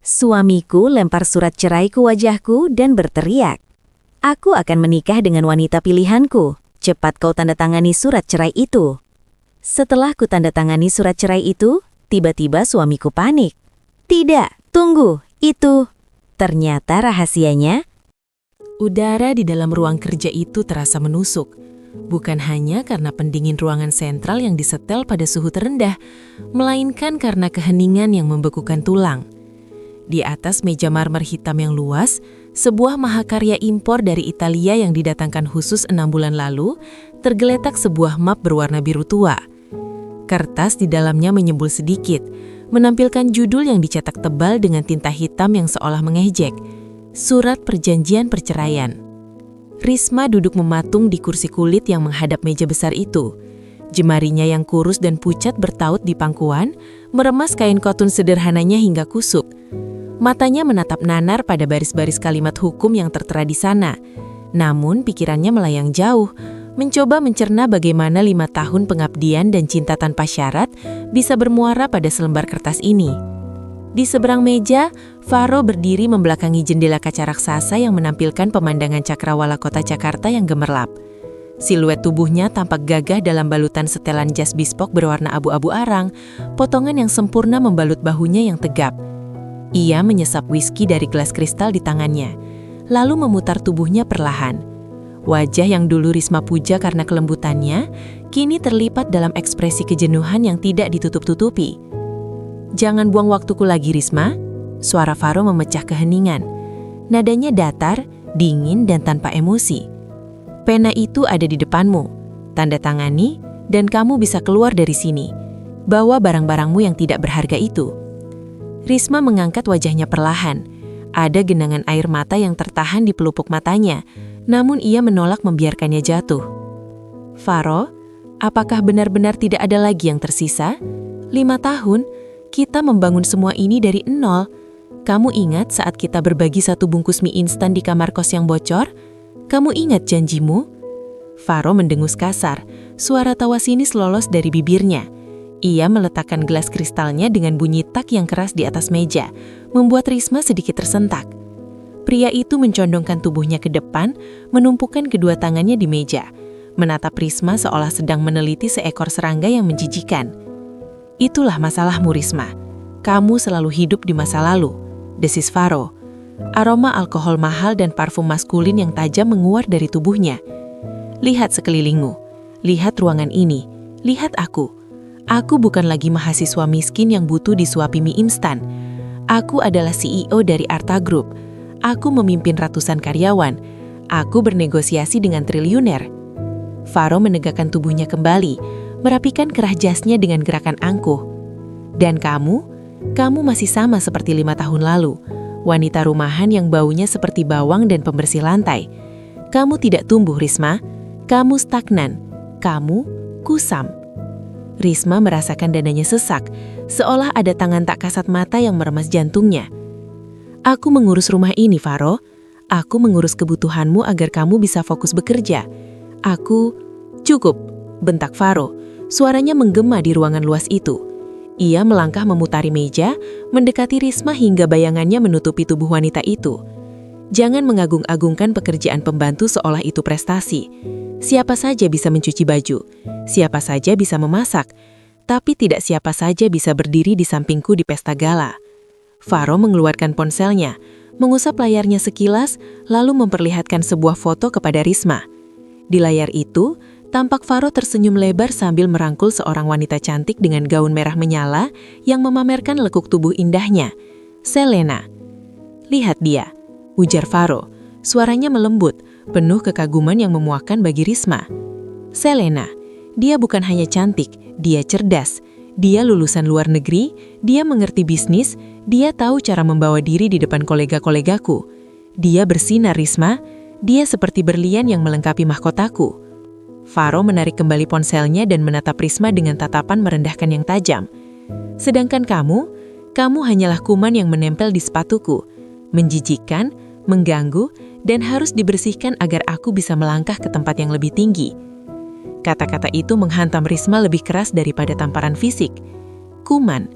Suamiku lempar surat cerai ke wajahku dan berteriak, "Aku akan menikah dengan wanita pilihanku. Cepat kau tanda tangani surat cerai itu." Setelah ku tanda tangani surat cerai itu, tiba-tiba suamiku panik. "Tidak, tunggu, itu." Ternyata rahasianya, udara di dalam ruang kerja itu terasa menusuk. Bukan hanya karena pendingin ruangan sentral yang disetel pada suhu terendah, melainkan karena keheningan yang membekukan tulang. Di atas meja marmer hitam yang luas, sebuah mahakarya impor dari Italia yang didatangkan khusus 6 bulan lalu, tergeletak sebuah map berwarna biru tua. Kertas di dalamnya menyembul sedikit, menampilkan judul yang dicetak tebal dengan tinta hitam yang seolah mengejek, Surat Perjanjian Perceraian. Risma duduk mematung di kursi kulit yang menghadap meja besar itu. Jemarinya yang kurus dan pucat bertaut di pangkuan, meremas kain kotun sederhananya hingga kusuk. Matanya menatap nanar pada baris-baris kalimat hukum yang tertera di sana. Namun pikirannya melayang jauh, mencoba mencerna bagaimana 5 tahun pengabdian dan cinta tanpa syarat bisa bermuara pada selembar kertas ini. Di seberang meja, Faro berdiri membelakangi jendela kaca raksasa yang menampilkan pemandangan cakrawala kota Jakarta yang gemerlap. Siluet tubuhnya tampak gagah dalam balutan setelan jas bispok berwarna abu-abu arang, potongan yang sempurna membalut bahunya yang tegap. Ia menyesap whisky dari gelas kristal di tangannya, lalu memutar tubuhnya perlahan. Wajah yang dulu Risma puja karena kelembutannya, kini terlipat dalam ekspresi kejenuhan yang tidak ditutup-tutupi. "Jangan buang waktuku lagi, Risma." Suara Faro memecah keheningan. Nadanya datar, dingin, dan tanpa emosi. "Pena itu ada di depanmu. Tanda tangani, dan kamu bisa keluar dari sini. Bawa barang-barangmu yang tidak berharga itu." Risma mengangkat wajahnya perlahan. Ada genangan air mata yang tertahan di pelupuk matanya, namun ia menolak membiarkannya jatuh. "Faro, apakah benar-benar tidak ada lagi yang tersisa? 5 tahun, kita membangun semua ini dari nol. Kamu ingat saat kita berbagi satu bungkus mie instan di kamar kos yang bocor? Kamu ingat janjimu?" Faro mendengus kasar, suara tawa sinis lolos dari bibirnya. Ia meletakkan gelas kristalnya dengan bunyi tak yang keras di atas meja, membuat Risma sedikit tersentak. Pria itu mencondongkan tubuhnya ke depan, menumpukan kedua tangannya di meja, menatap Risma seolah sedang meneliti seekor serangga yang menjijikan. "Itulah masalahmu, Risma. Kamu selalu hidup di masa lalu," desis Faro. Aroma alkohol mahal dan parfum maskulin yang tajam menguar dari tubuhnya. "Lihat sekelilingmu. Lihat ruangan ini. Lihat aku. Aku bukan lagi mahasiswa miskin yang butuh disuapi mie instan. Aku adalah CEO dari Arta Group. Aku memimpin ratusan karyawan. Aku bernegosiasi dengan triliuner." Faro menegakkan tubuhnya kembali, merapikan kerah jasnya dengan gerakan angkuh. "Dan kamu masih sama seperti 5 tahun lalu. Wanita rumahan yang baunya seperti bawang dan pembersih lantai. Kamu tidak tumbuh, Risma. Kamu stagnan. Kamu kusam." Risma merasakan dadanya sesak, seolah ada tangan tak kasat mata yang meremas jantungnya. "Aku mengurus rumah ini, Faro. Aku mengurus kebutuhanmu agar kamu bisa fokus bekerja. Cukup," bentak Faro. Suaranya menggema di ruangan luas itu. Ia melangkah memutari meja, mendekati Risma hingga bayangannya menutupi tubuh wanita itu. "Jangan mengagung-agungkan pekerjaan pembantu seolah itu prestasi. Siapa saja bisa mencuci baju, siapa saja bisa memasak, tapi tidak siapa saja bisa berdiri di sampingku di pesta gala." Faro mengeluarkan ponselnya, mengusap layarnya sekilas, lalu memperlihatkan sebuah foto kepada Risma. Di layar itu, tampak Faro tersenyum lebar sambil merangkul seorang wanita cantik dengan gaun merah menyala yang memamerkan lekuk tubuh indahnya. "Selena." "Lihat dia," ujar Faro. Suaranya melembut, penuh kekaguman yang memuakkan bagi Risma. "Selena, dia bukan hanya cantik, dia cerdas. Dia lulusan luar negeri, dia mengerti bisnis, dia tahu cara membawa diri di depan kolega-kolegaku. Dia bersinar, Risma. Dia seperti berlian yang melengkapi mahkotaku." Faro menarik kembali ponselnya dan menatap Risma dengan tatapan merendahkan yang tajam. "Sedangkan kamu hanyalah kuman yang menempel di sepatuku, menjijikkan, mengganggu, dan harus dibersihkan agar aku bisa melangkah ke tempat yang lebih tinggi." Kata-kata itu menghantam Risma lebih keras daripada tamparan fisik. Kuman.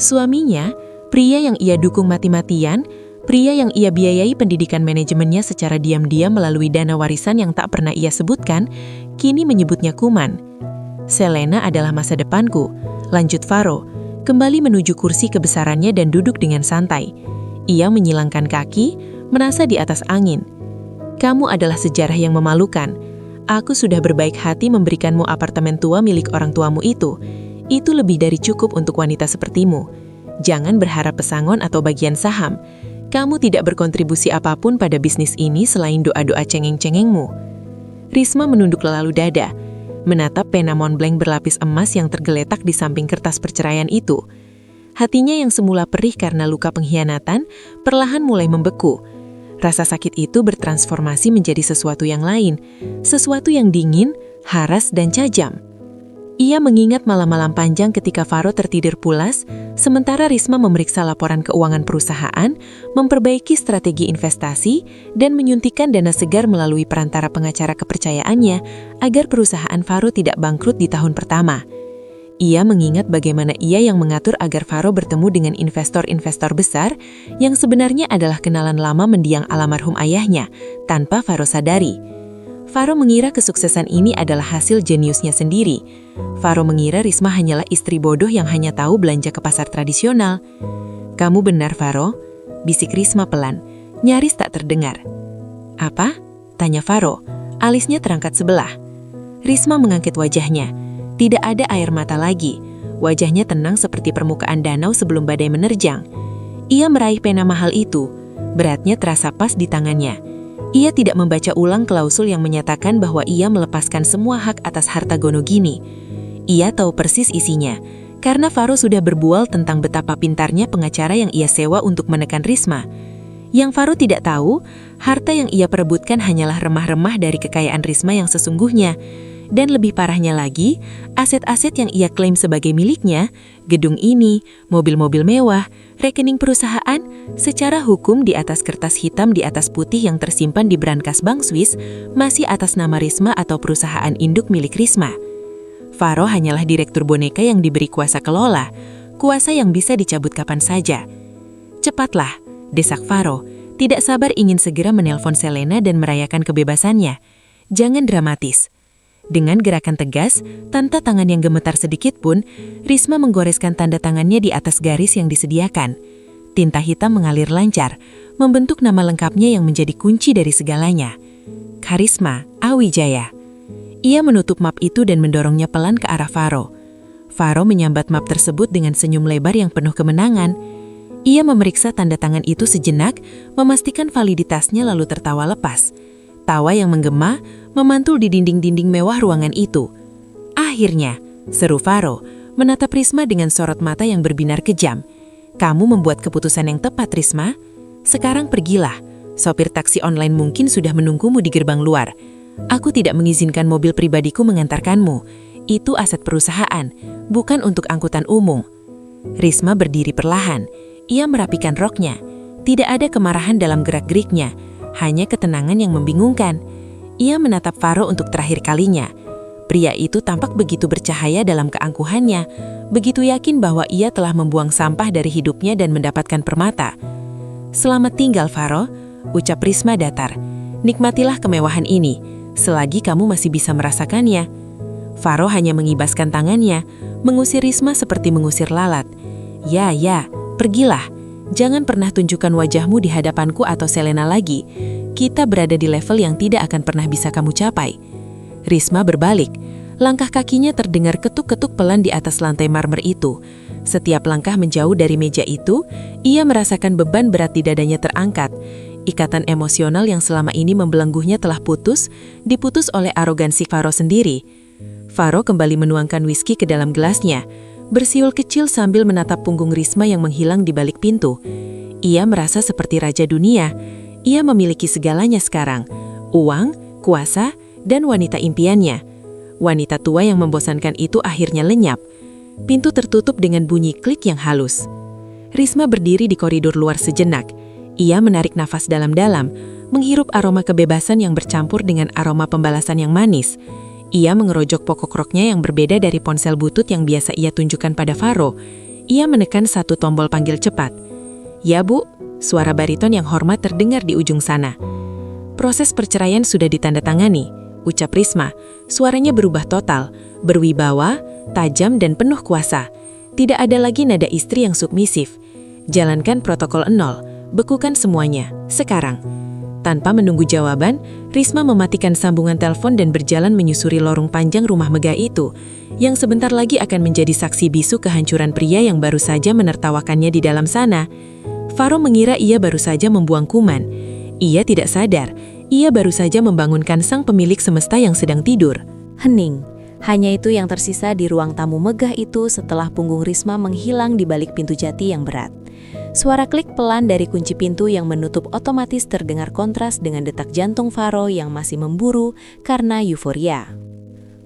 Suaminya, Pria yang ia dukung mati-matian, pria yang ia biayai pendidikan manajemennya secara diam-diam melalui dana warisan yang tak pernah ia sebutkan, kini menyebutnya kuman. Selena adalah masa depanku, lanjut Faro, kembali menuju kursi kebesarannya dan duduk dengan santai. Ia menyilangkan kaki, merasa di atas angin. Kamu adalah sejarah yang memalukan. Aku sudah berbaik hati memberikanmu apartemen tua milik orang tuamu itu. Itu lebih dari cukup untuk wanita sepertimu. Jangan berharap pesangon atau bagian saham. Kamu tidak berkontribusi apapun pada bisnis ini selain doa-doa cengeng-cengengmu. Risma menunduk lalu dada, menatap pena Montblanc berlapis emas yang tergeletak di samping kertas perceraian itu. Hatinya yang semula perih karena luka pengkhianatan, perlahan mulai membeku. Rasa sakit itu bertransformasi menjadi sesuatu yang lain, sesuatu yang dingin, haras, dan tajam. Ia mengingat malam-malam panjang ketika Faro tertidur pulas, sementara Risma memeriksa laporan keuangan perusahaan, memperbaiki strategi investasi, dan menyuntikkan dana segar melalui perantara pengacara kepercayaannya agar perusahaan Faro tidak bangkrut di tahun pertama. Ia mengingat bagaimana ia yang mengatur agar Faro bertemu dengan investor-investor besar yang sebenarnya adalah kenalan lama mendiang almarhum ayahnya, tanpa Faro sadari. Faro mengira kesuksesan ini adalah hasil jeniusnya sendiri. Faro mengira Risma hanyalah istri bodoh yang hanya tahu belanja ke pasar tradisional. Kamu benar, Faro, bisik Risma pelan, nyaris tak terdengar. Apa? Tanya Faro, alisnya terangkat sebelah. Risma mengangkat wajahnya. Tidak ada air mata lagi. Wajahnya tenang seperti permukaan danau sebelum badai menerjang. Ia meraih pena mahal itu. Beratnya terasa pas di tangannya. Ia tidak membaca ulang klausul yang menyatakan bahwa ia melepaskan semua hak atas harta Gonogini. Ia tahu persis isinya, karena Faro sudah berbual tentang betapa pintarnya pengacara yang ia sewa untuk menekan Risma. Yang Faro tidak tahu, harta yang ia perebutkan hanyalah remah-remah dari kekayaan Risma yang sesungguhnya. Dan lebih parahnya lagi, aset-aset yang ia klaim sebagai miliknya, gedung ini, mobil-mobil mewah, rekening perusahaan, secara hukum di atas kertas hitam di atas putih yang tersimpan di brankas Bank Swiss, masih atas nama Risma atau perusahaan induk milik Risma. Faro hanyalah direktur boneka yang diberi kuasa kelola, kuasa yang bisa dicabut kapan saja. Cepatlah, desak Faro, tidak sabar ingin segera menelpon Selena dan merayakan kebebasannya. Jangan dramatis. Dengan gerakan tegas, tanpa tangan yang gemetar sedikit pun, Risma menggoreskan tanda tangannya di atas garis yang disediakan. Tinta hitam mengalir lancar, membentuk nama lengkapnya yang menjadi kunci dari segalanya. Karisma Awijaya. Ia menutup map itu dan mendorongnya pelan ke arah Faro. Faro menyambat map tersebut dengan senyum lebar yang penuh kemenangan. Ia memeriksa tanda tangan itu sejenak, memastikan validitasnya lalu tertawa lepas. Tawa yang menggema memantul di dinding-dinding mewah ruangan itu. Akhirnya, seru Faro, menatap Risma dengan sorot mata yang berbinar kejam. Kamu membuat keputusan yang tepat, Risma. Sekarang pergilah. Sopir taksi online mungkin sudah menunggumu di gerbang luar. Aku tidak mengizinkan mobil pribadiku mengantarkanmu. Itu aset perusahaan, bukan untuk angkutan umum. Risma berdiri perlahan. Ia merapikan roknya. Tidak ada kemarahan dalam gerak-geriknya. Hanya ketenangan yang membingungkan. Ia menatap Faro untuk terakhir kalinya. Pria itu tampak begitu bercahaya dalam keangkuhannya, begitu yakin bahwa ia telah membuang sampah dari hidupnya dan mendapatkan permata. Selamat tinggal, Faro, ucap Risma datar. Nikmatilah kemewahan ini, selagi kamu masih bisa merasakannya. Faro hanya mengibaskan tangannya, mengusir Risma seperti mengusir lalat. Ya, pergilah. Jangan pernah tunjukkan wajahmu di hadapanku atau Selena lagi. Kita berada di level yang tidak akan pernah bisa kamu capai. Risma berbalik. Langkah kakinya terdengar ketuk-ketuk pelan di atas lantai marmer itu. Setiap langkah menjauh dari meja itu, ia merasakan beban berat di dadanya terangkat. Ikatan emosional yang selama ini membelenggunya telah diputus oleh arogansi Faro sendiri. Faro kembali menuangkan whisky ke dalam gelasnya. Bersiul kecil sambil menatap punggung Risma yang menghilang di balik pintu. Ia merasa seperti raja dunia. Ia memiliki segalanya sekarang. Uang, kuasa, dan wanita impiannya. Wanita tua yang membosankan itu akhirnya lenyap. Pintu tertutup dengan bunyi klik yang halus. Risma berdiri di koridor luar sejenak. Ia menarik nafas dalam-dalam, menghirup aroma kebebasan yang bercampur dengan aroma pembalasan yang manis. Ia mengerojok pokok roknya yang berbeda dari ponsel butut yang biasa ia tunjukkan pada Faro. Ia menekan satu tombol panggil cepat. "Ya, Bu," suara bariton yang hormat terdengar di ujung sana. "Proses perceraian sudah ditandatangani," ucap Risma. Suaranya berubah total, berwibawa, tajam dan penuh kuasa. Tidak ada lagi nada istri yang submisif. "Jalankan protokol 0, bekukan semuanya, sekarang." Tanpa menunggu jawaban, Risma mematikan sambungan telepon dan berjalan menyusuri lorong panjang rumah megah itu, yang sebentar lagi akan menjadi saksi bisu kehancuran pria yang baru saja menertawakannya di dalam sana. Faro mengira ia baru saja membuang kuman. Ia tidak sadar, ia baru saja membangunkan sang pemilik semesta yang sedang tidur. Hening. Hanya itu yang tersisa di ruang tamu megah itu setelah punggung Risma menghilang di balik pintu jati yang berat. Suara klik pelan dari kunci pintu yang menutup otomatis terdengar kontras dengan detak jantung Faro yang masih memburu karena euforia.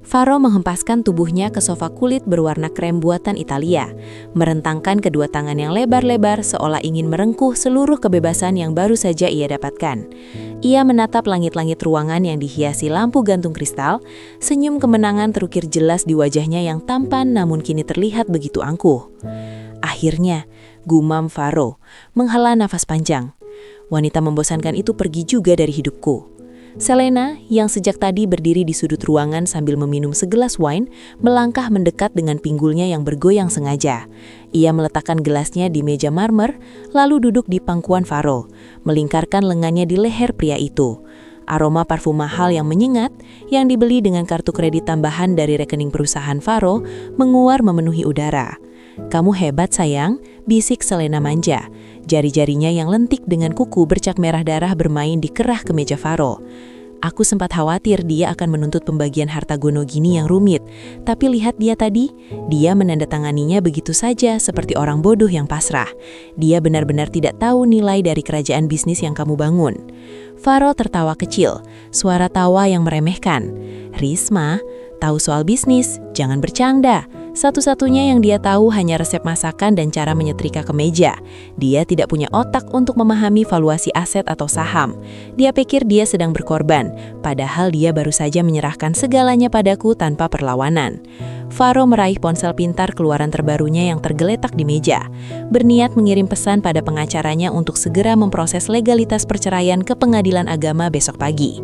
Faro menghempaskan tubuhnya ke sofa kulit berwarna krem buatan Italia, merentangkan kedua tangan yang lebar-lebar seolah ingin merengkuh seluruh kebebasan yang baru saja ia dapatkan. Ia menatap langit-langit ruangan yang dihiasi lampu gantung kristal, senyum kemenangan terukir jelas di wajahnya yang tampan namun kini terlihat begitu angkuh. Akhirnya, gumam Faro, menghela nafas panjang. Wanita membosankan itu pergi juga dari hidupku. Selena, yang sejak tadi berdiri di sudut ruangan sambil meminum segelas wine, melangkah mendekat dengan pinggulnya yang bergoyang sengaja. Ia meletakkan gelasnya di meja marmer, lalu duduk di pangkuan Faro, melingkarkan lengannya di leher pria itu. Aroma parfum mahal yang menyengat, yang dibeli dengan kartu kredit tambahan dari rekening perusahaan Faro, menguar memenuhi udara. "Kamu hebat sayang," bisik Selena manja. Jari-jarinya yang lentik dengan kuku bercak merah darah bermain di kerah kemeja Faro. "Aku sempat khawatir dia akan menuntut pembagian harta gono gini yang rumit. Tapi lihat dia tadi, dia menandatanganinya begitu saja seperti orang bodoh yang pasrah. Dia benar-benar tidak tahu nilai dari kerajaan bisnis yang kamu bangun." Faro tertawa kecil, suara tawa yang meremehkan. "Risma, tahu soal bisnis, jangan bercanda. Satu-satunya yang dia tahu hanya resep masakan dan cara menyetrika kemeja. Dia tidak punya otak untuk memahami valuasi aset atau saham. Dia pikir dia sedang berkorban, padahal dia baru saja menyerahkan segalanya padaku tanpa perlawanan." Faro meraih ponsel pintar keluaran terbarunya yang tergeletak di meja, berniat mengirim pesan pada pengacaranya untuk segera memproses legalitas perceraian ke pengadilan agama besok pagi.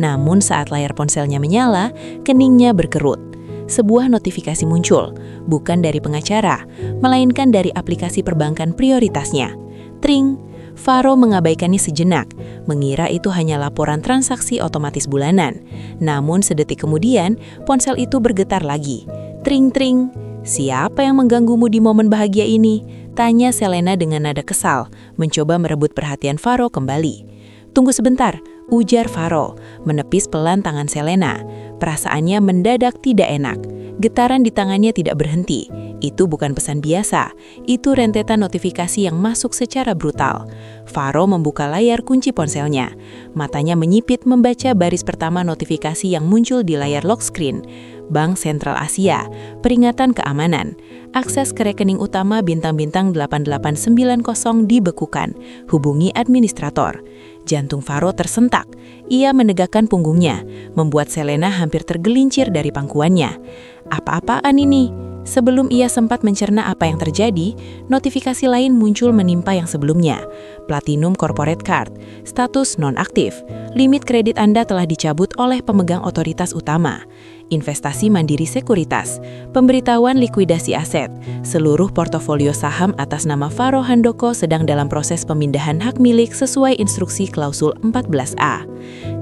Namun saat layar ponselnya menyala, keningnya berkerut. Sebuah notifikasi muncul, bukan dari pengacara, melainkan dari aplikasi perbankan prioritasnya. Tring, Faro mengabaikannya sejenak, mengira itu hanya laporan transaksi otomatis bulanan. Namun sedetik kemudian, ponsel itu bergetar lagi. Tring-tring, "Siapa yang mengganggumu di momen bahagia ini?" tanya Selena dengan nada kesal, mencoba merebut perhatian Faro kembali. "Tunggu sebentar," ujar Faro, menepis pelan tangan Selena. Perasaannya mendadak tidak enak. Getaran di tangannya tidak berhenti. Itu bukan pesan biasa, itu rentetan notifikasi yang masuk secara brutal. Faro membuka layar kunci ponselnya. Matanya menyipit membaca baris pertama notifikasi yang muncul di layar lock screen. Bank Sentral Asia, peringatan keamanan. Akses ke rekening utama bintang-bintang 8890 dibekukan. Hubungi administrator. Jantung Faro tersentak. Ia menegakkan punggungnya, membuat Selena hampir tergelincir dari pangkuannya. Apa-apaan ini? Sebelum ia sempat mencerna apa yang terjadi, notifikasi lain muncul menimpa yang sebelumnya. Platinum Corporate Card, status non-aktif. Limit kredit Anda telah dicabut oleh pemegang otoritas utama. Investasi Mandiri Sekuritas, pemberitahuan likuidasi aset. Seluruh portofolio saham atas nama Faro Handoko sedang dalam proses pemindahan hak milik sesuai instruksi klausul 14A.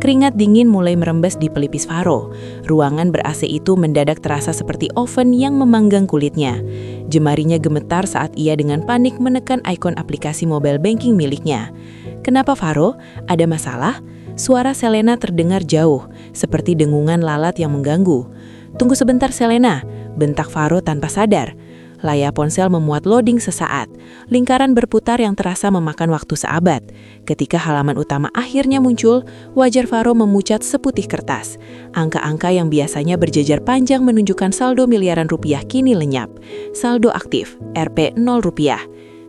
Keringat dingin mulai merembes di pelipis Faro. Ruangan ber-AC itu mendadak terasa seperti oven yang memanggang kulitnya. Jemarinya gemetar saat ia dengan panik menekan ikon aplikasi mobile banking miliknya. "Kenapa Faro? Ada masalah?" Suara Selena terdengar jauh, seperti dengungan lalat yang mengganggu. "Tunggu sebentar Selena," bentak Faro tanpa sadar. Layar ponsel memuat loading sesaat, lingkaran berputar yang terasa memakan waktu seabad. Ketika halaman utama akhirnya muncul, wajah Faro memucat seputih kertas. Angka-angka yang biasanya berjejer panjang menunjukkan saldo miliaran rupiah kini lenyap. Saldo aktif, Rp 0 rupiah.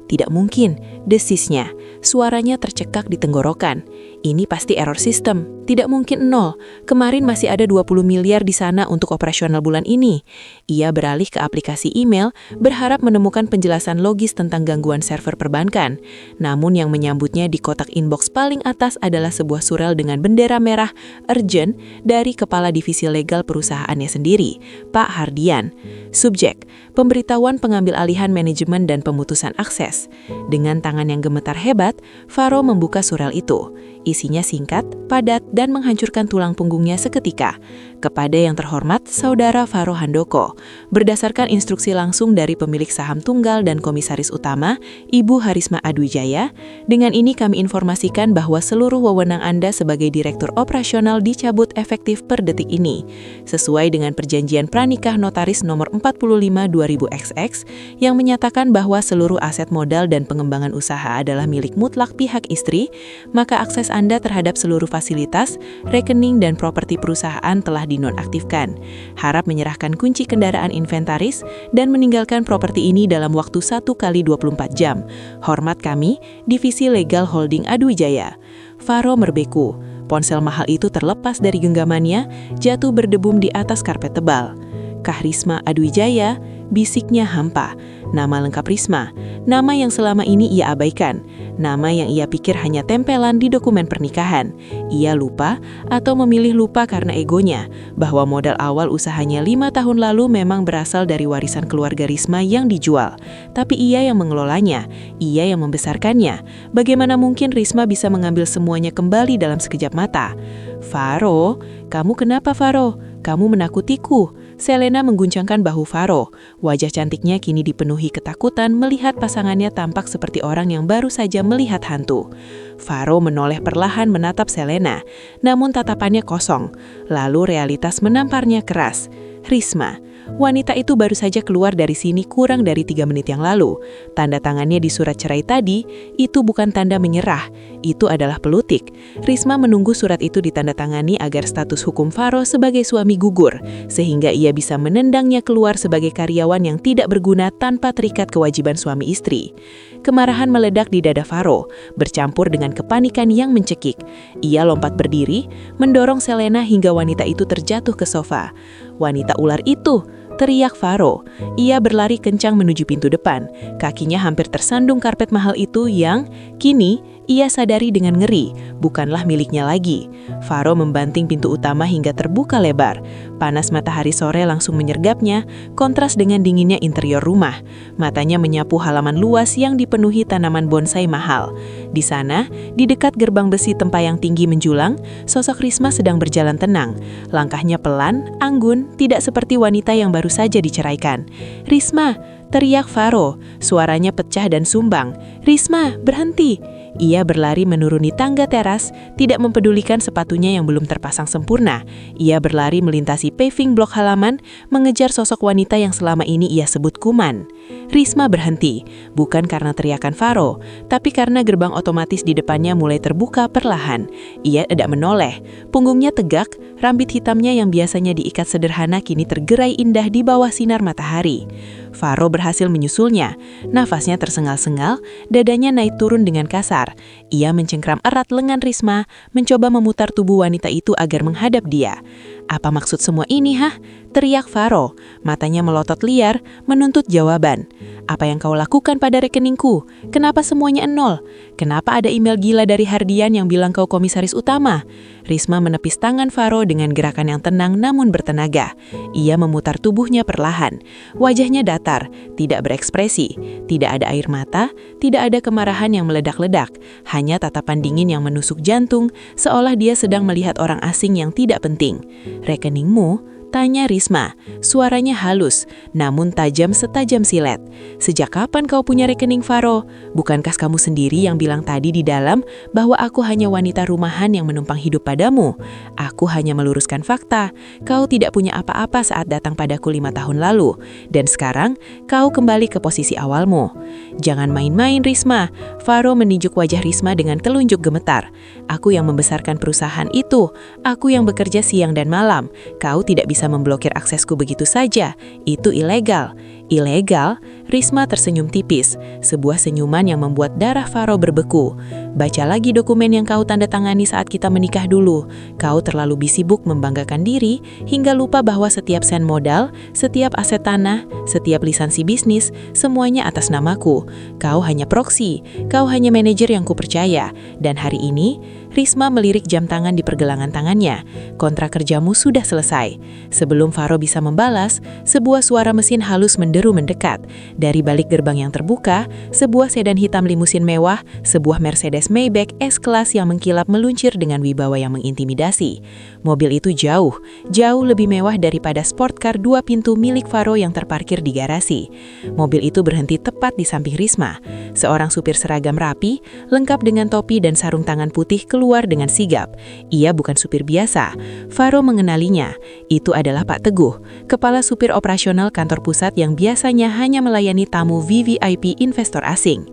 Tidak mungkin, desisnya. Suaranya tercekak di tenggorokan. Ini pasti error sistem. Tidak mungkin 0. Kemarin masih ada 20 miliar di sana untuk operasional bulan ini. Ia beralih ke aplikasi email, berharap menemukan penjelasan logis tentang gangguan server perbankan. Namun yang menyambutnya di kotak inbox paling atas adalah sebuah surel dengan bendera merah urgent dari Kepala Divisi Legal perusahaannya sendiri, Pak Hardian. Subjek, pemberitahuan pengambil alihan manajemen dan pemutusan akses. Dengan tangan yang gemetar hebat, Faro membuka surel itu. Isinya singkat, padat, dan menghancurkan tulang punggungnya seketika. Kepada yang terhormat, Saudara Faro Handoko, berdasarkan instruksi langsung dari pemilik saham tunggal dan komisaris utama, Ibu Harisma Adwijaya, dengan ini kami informasikan bahwa seluruh wewenang Anda sebagai Direktur Operasional dicabut efektif per detik ini. Sesuai dengan perjanjian pranikah notaris nomor 45/2000XX yang menyatakan bahwa seluruh aset modal dan pengembangan usaha adalah milik mutlak pihak istri, maka akses Anda terhadap seluruh fasilitas, rekening, dan properti perusahaan telah dinonaktifkan. Harap menyerahkan kunci kendaraan inventaris dan meninggalkan properti ini dalam waktu 1x24 jam. Hormat kami, Divisi Legal Holding Adwijaya. Faro merbeku. Ponsel mahal itu terlepas dari genggamannya, jatuh berdebum di atas karpet tebal. Kah Risma Adwijaya, bisiknya hampa. Nama lengkap Risma, nama yang selama ini ia abaikan, nama yang ia pikir hanya tempelan di dokumen pernikahan. Ia lupa atau memilih lupa karena egonya, bahwa modal awal usahanya 5 tahun lalu memang berasal dari warisan keluarga Risma yang dijual. Tapi ia yang mengelolanya, ia yang membesarkannya. Bagaimana mungkin Risma bisa mengambil semuanya kembali dalam sekejap mata? Faro, kamu kenapa Faro? Kamu menakutiku. Selena mengguncangkan bahu Faro. Wajah cantiknya kini dipenuhi ketakutan melihat pasangannya tampak seperti orang yang baru saja melihat hantu. Faro menoleh perlahan menatap Selena, namun tatapannya kosong. Lalu realitas menamparnya keras. Risma, wanita itu baru saja keluar dari sini kurang dari 3 menit yang lalu. Tanda tangannya di surat cerai tadi, itu bukan tanda menyerah, itu adalah pelutik. Risma menunggu surat itu ditandatangani agar status hukum Faro sebagai suami gugur, sehingga ia bisa menendangnya keluar sebagai karyawan yang tidak berguna tanpa terikat kewajiban suami istri. Kemarahan meledak di dada Faro, bercampur dengan kepanikan yang mencekik. Ia lompat berdiri, mendorong Selena hingga wanita itu terjatuh ke sofa. Wanita ular itu, teriak Faro. Ia berlari kencang menuju pintu depan. Kakinya hampir tersandung karpet mahal itu yang, kini, ia sadari dengan ngeri, bukanlah miliknya lagi. Faro membanting pintu utama hingga terbuka lebar. Panas matahari sore langsung menyergapnya, kontras dengan dinginnya interior rumah. Matanya menyapu halaman luas yang dipenuhi tanaman bonsai mahal. Di sana, di dekat gerbang besi tempayang tinggi menjulang, sosok Risma sedang berjalan tenang. Langkahnya pelan, anggun, tidak seperti wanita yang baru saja diceraikan. Risma, teriak Faro. Suaranya pecah dan sumbang. Risma, berhenti. Ia berlari menuruni tangga teras, tidak mempedulikan sepatunya yang belum terpasang sempurna. Ia berlari melintasi paving blok halaman, mengejar sosok wanita yang selama ini ia sebut Kuman. Risma berhenti, bukan karena teriakan Faro, tapi karena gerbang otomatis di depannya mulai terbuka perlahan. Ia tidak menoleh, punggungnya tegak, rambut hitamnya yang biasanya diikat sederhana kini tergerai indah di bawah sinar matahari. Faro berhasil menyusulnya, nafasnya tersengal-sengal, dadanya naik turun dengan kasar. Ia mencengkram erat lengan Risma, mencoba memutar tubuh wanita itu agar menghadap dia. Apa maksud semua ini, hah? Teriak Faro, matanya melotot liar, menuntut jawaban. Apa yang kau lakukan pada rekeningku? Kenapa semuanya 0? Kenapa ada email gila dari Hardian yang bilang kau komisaris utama? Risma menepis tangan Faro dengan gerakan yang tenang namun bertenaga. Ia memutar tubuhnya perlahan. Wajahnya datar, tidak berekspresi, tidak ada air mata, tidak ada kemarahan yang meledak-ledak, hanya tatapan dingin yang menusuk jantung, seolah dia sedang melihat orang asing yang tidak penting. Rekeningmu? Tanya Risma, suaranya halus, namun tajam setajam silet. Sejak kapan kau punya rekening, Faro? Bukankah kamu sendiri yang bilang tadi di dalam bahwa aku hanya wanita rumahan yang menumpang hidup padamu? Aku hanya meluruskan fakta. Kau tidak punya apa-apa saat datang padaku 5 tahun lalu. Dan sekarang, kau kembali ke posisi awalmu. Jangan main-main, Risma. Faro menijuk wajah Risma dengan telunjuk gemetar. Aku yang membesarkan perusahaan itu. Aku yang bekerja siang dan malam. Kau tidak bisa memblokir aksesku begitu saja. Itu ilegal. Ilegal? Risma tersenyum tipis, sebuah senyuman yang membuat darah Faro berbeku. Baca lagi dokumen yang kau tanda tangani saat kita menikah dulu. Kau terlalu sibuk membanggakan diri hingga lupa bahwa setiap sen modal, setiap aset tanah, setiap lisensi bisnis, semuanya atas namaku. Kau hanya proksi, kau hanya manajer yang kupercaya. Dan hari ini, Risma melirik jam tangan di pergelangan tangannya. Kontrak kerjamu sudah selesai. Sebelum Faro bisa membalas, sebuah suara mesin halus menderu mendekat. Dari balik gerbang yang terbuka, sebuah sedan hitam limusin mewah, sebuah Mercedes Maybach S-Class yang mengkilap meluncur dengan wibawa yang mengintimidasi. Mobil itu jauh lebih mewah daripada sport car 2 pintu milik Faro yang terparkir di garasi. Mobil itu berhenti tepat di samping Risma. Seorang supir seragam rapi, lengkap dengan topi dan sarung tangan putih keluar dengan sigap. Ia bukan supir biasa. Faro mengenalinya. Itu adalah Pak Teguh, kepala supir operasional kantor pusat yang biasanya hanya melayani tamu VVIP investor asing.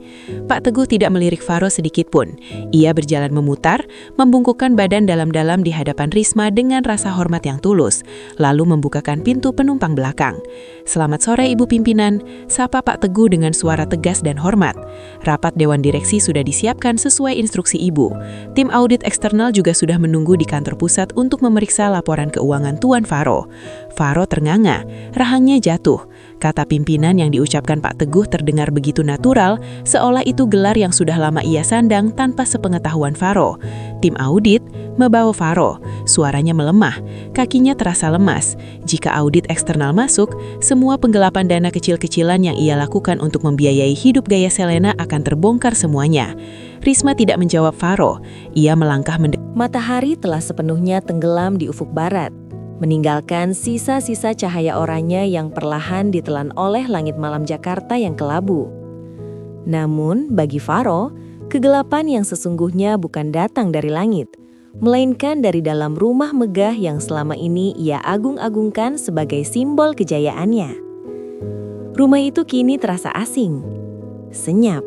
Pak Teguh tidak melirik Faro sedikit pun. Ia berjalan memutar, membungkukkan badan dalam-dalam di hadapan Risma dengan rasa hormat yang tulus, lalu membukakan pintu penumpang belakang. "Selamat sore Ibu Pimpinan," sapa Pak Teguh dengan suara tegas dan hormat. Rapat Dewan Direksi sudah disiapkan sesuai instruksi Ibu. Tim audit eksternal juga sudah menunggu di kantor pusat untuk memeriksa laporan keuangan Tuan Faro. Faro ternganga, rahangnya jatuh. Kata pimpinan yang diucapkan Pak Teguh terdengar begitu natural, seolah itu gelar yang sudah lama ia sandang tanpa sepengetahuan Faro. Tim audit membawa Faro. Suaranya melemah, kakinya terasa lemas. Jika audit eksternal masuk, semua penggelapan dana kecil-kecilan yang ia lakukan untuk membiayai hidup gaya Selena akan terbongkar semuanya. Risma tidak menjawab Faro. Ia melangkah Matahari telah sepenuhnya tenggelam di ufuk barat, meninggalkan sisa-sisa cahaya oranye yang perlahan ditelan oleh langit malam Jakarta yang kelabu. Namun, bagi Faro, kegelapan yang sesungguhnya bukan datang dari langit, melainkan dari dalam rumah megah yang selama ini ia agung-agungkan sebagai simbol kejayaannya. Rumah itu kini terasa asing, senyap.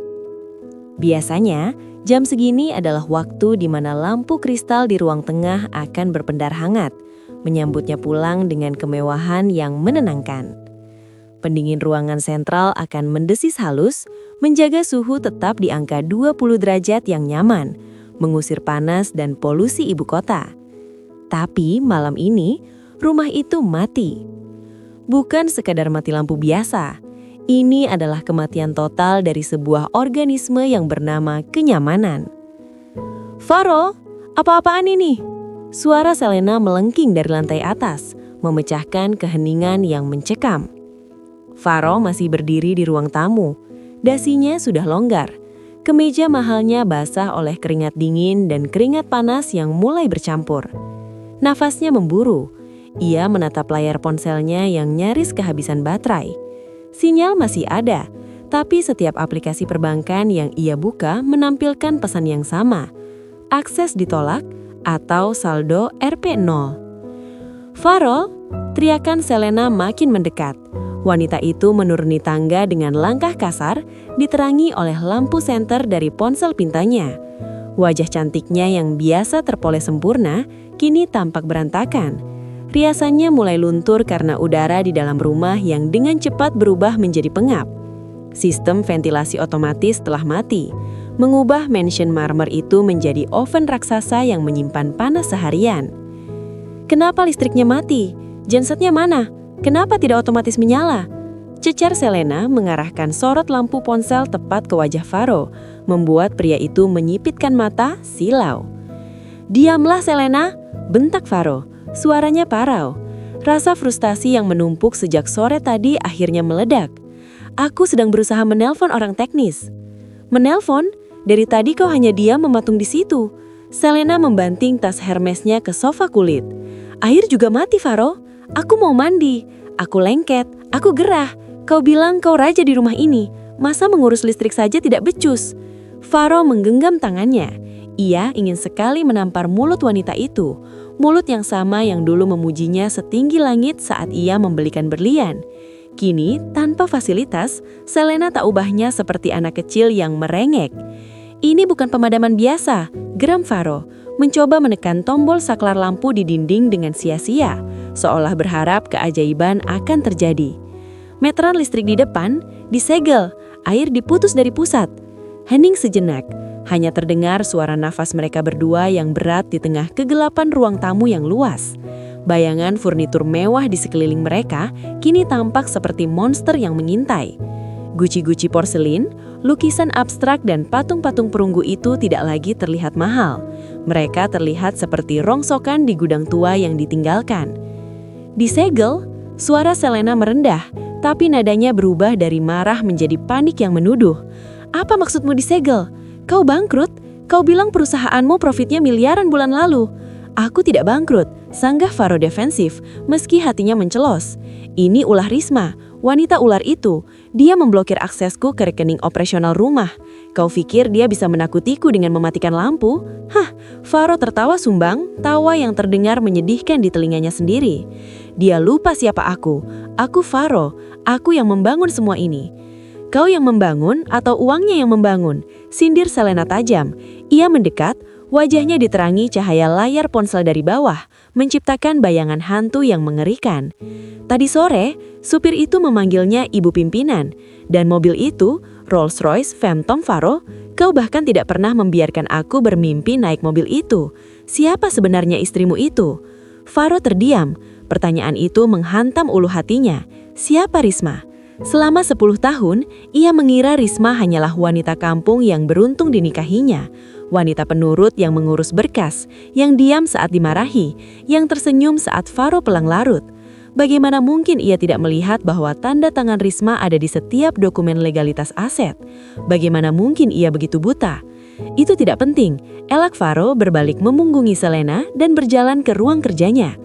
Biasanya, jam segini adalah waktu di mana lampu kristal di ruang tengah akan berpendar hangat, menyambutnya pulang dengan kemewahan yang menenangkan. Pendingin ruangan sentral akan mendesis halus, menjaga suhu tetap di angka 20 derajat yang nyaman, mengusir panas dan polusi ibu kota. Tapi malam ini, rumah itu mati. Bukan sekadar mati lampu biasa. Ini adalah kematian total dari sebuah organisme yang bernama kenyamanan. "Faro, apa-apaan ini?" Suara Selena melengking dari lantai atas, memecahkan keheningan yang mencekam. Faro masih berdiri di ruang tamu. Dasinya sudah longgar. Kemeja mahalnya basah oleh keringat dingin dan keringat panas yang mulai bercampur. Nafasnya memburu. Ia menatap layar ponselnya yang nyaris kehabisan baterai. Sinyal masih ada, tapi setiap aplikasi perbankan yang ia buka menampilkan pesan yang sama. Akses ditolak atau saldo Rp0. "Faro!" teriakan Selena makin mendekat. Wanita itu menuruni tangga dengan langkah kasar, diterangi oleh lampu senter dari ponsel pintanya. Wajah cantiknya yang biasa terpoles sempurna, kini tampak berantakan. Riasannya mulai luntur karena udara di dalam rumah yang dengan cepat berubah menjadi pengap. Sistem ventilasi otomatis telah mati, mengubah mansion marmer itu menjadi oven raksasa yang menyimpan panas seharian. "Kenapa listriknya mati? Gensetnya mana? Kenapa tidak otomatis menyala?" Cecar Selena mengarahkan sorot lampu ponsel tepat ke wajah Faro, membuat pria itu menyipitkan mata silau. "Diamlah Selena!" bentak Faro. Suaranya parau. Rasa frustasi yang menumpuk sejak sore tadi akhirnya meledak. "Aku sedang berusaha menelpon orang teknis." "Menelpon? Dari tadi kau hanya diam mematung di situ." Selena membanting tas Hermesnya ke sofa kulit. "Air juga mati, Faro. Aku mau mandi. Aku lengket. Aku gerah. Kau bilang kau raja di rumah ini. Masa mengurus listrik saja tidak becus?" Faro menggenggam tangannya. Ia ingin sekali menampar mulut wanita itu. Mulut yang sama yang dulu memujinya setinggi langit saat ia membelikan berlian. Kini, tanpa fasilitas, Selena tak ubahnya seperti anak kecil yang merengek. "Ini bukan pemadaman biasa," geram Faro, mencoba menekan tombol saklar lampu di dinding dengan sia-sia, seolah berharap keajaiban akan terjadi. Meteran listrik di depan disegel, air diputus dari pusat. Hening sejenak, hanya terdengar suara nafas mereka berdua yang berat di tengah kegelapan ruang tamu yang luas. Bayangan furnitur mewah di sekeliling mereka kini tampak seperti monster yang mengintai. Guci-guci porselin, lukisan abstrak dan patung-patung perunggu itu tidak lagi terlihat mahal. Mereka terlihat seperti rongsokan di gudang tua yang ditinggalkan. Disegel, suara Selena merendah, tapi nadanya berubah dari marah menjadi panik yang menuduh. Apa maksudmu disegel? Kau bangkrut? Kau bilang perusahaanmu profitnya miliaran bulan lalu. Aku tidak bangkrut, sanggah Faro defensif, meski hatinya mencelos. Ini ulah Risma, wanita ular itu. Dia memblokir aksesku ke rekening operasional rumah. Kau pikir dia bisa menakutiku dengan mematikan lampu? Hah, Faro tertawa sumbang, tawa yang terdengar menyedihkan di telinganya sendiri. Dia lupa siapa aku. Aku Faro, aku yang membangun semua ini. Kau yang membangun atau uangnya yang membangun? Sindir Selena tajam. Ia mendekat, wajahnya diterangi cahaya layar ponsel dari bawah, menciptakan bayangan hantu yang mengerikan. Tadi sore, supir itu memanggilnya ibu pimpinan, dan mobil itu, Rolls-Royce Phantom Faro, kau bahkan tidak pernah membiarkan aku bermimpi naik mobil itu. Siapa sebenarnya istrimu itu? Faro terdiam, pertanyaan itu menghantam ulu hatinya. Siapa Risma? Selama 10 tahun, ia mengira Risma hanyalah wanita kampung yang beruntung dinikahinya. Wanita penurut yang mengurus berkas, yang diam saat dimarahi, yang tersenyum saat Faro pelang larut. Bagaimana mungkin ia tidak melihat bahwa tanda tangan Risma ada di setiap dokumen legalitas aset? Bagaimana mungkin ia begitu buta? Itu tidak penting, elak Faro berbalik memunggungi Selena dan berjalan ke ruang kerjanya.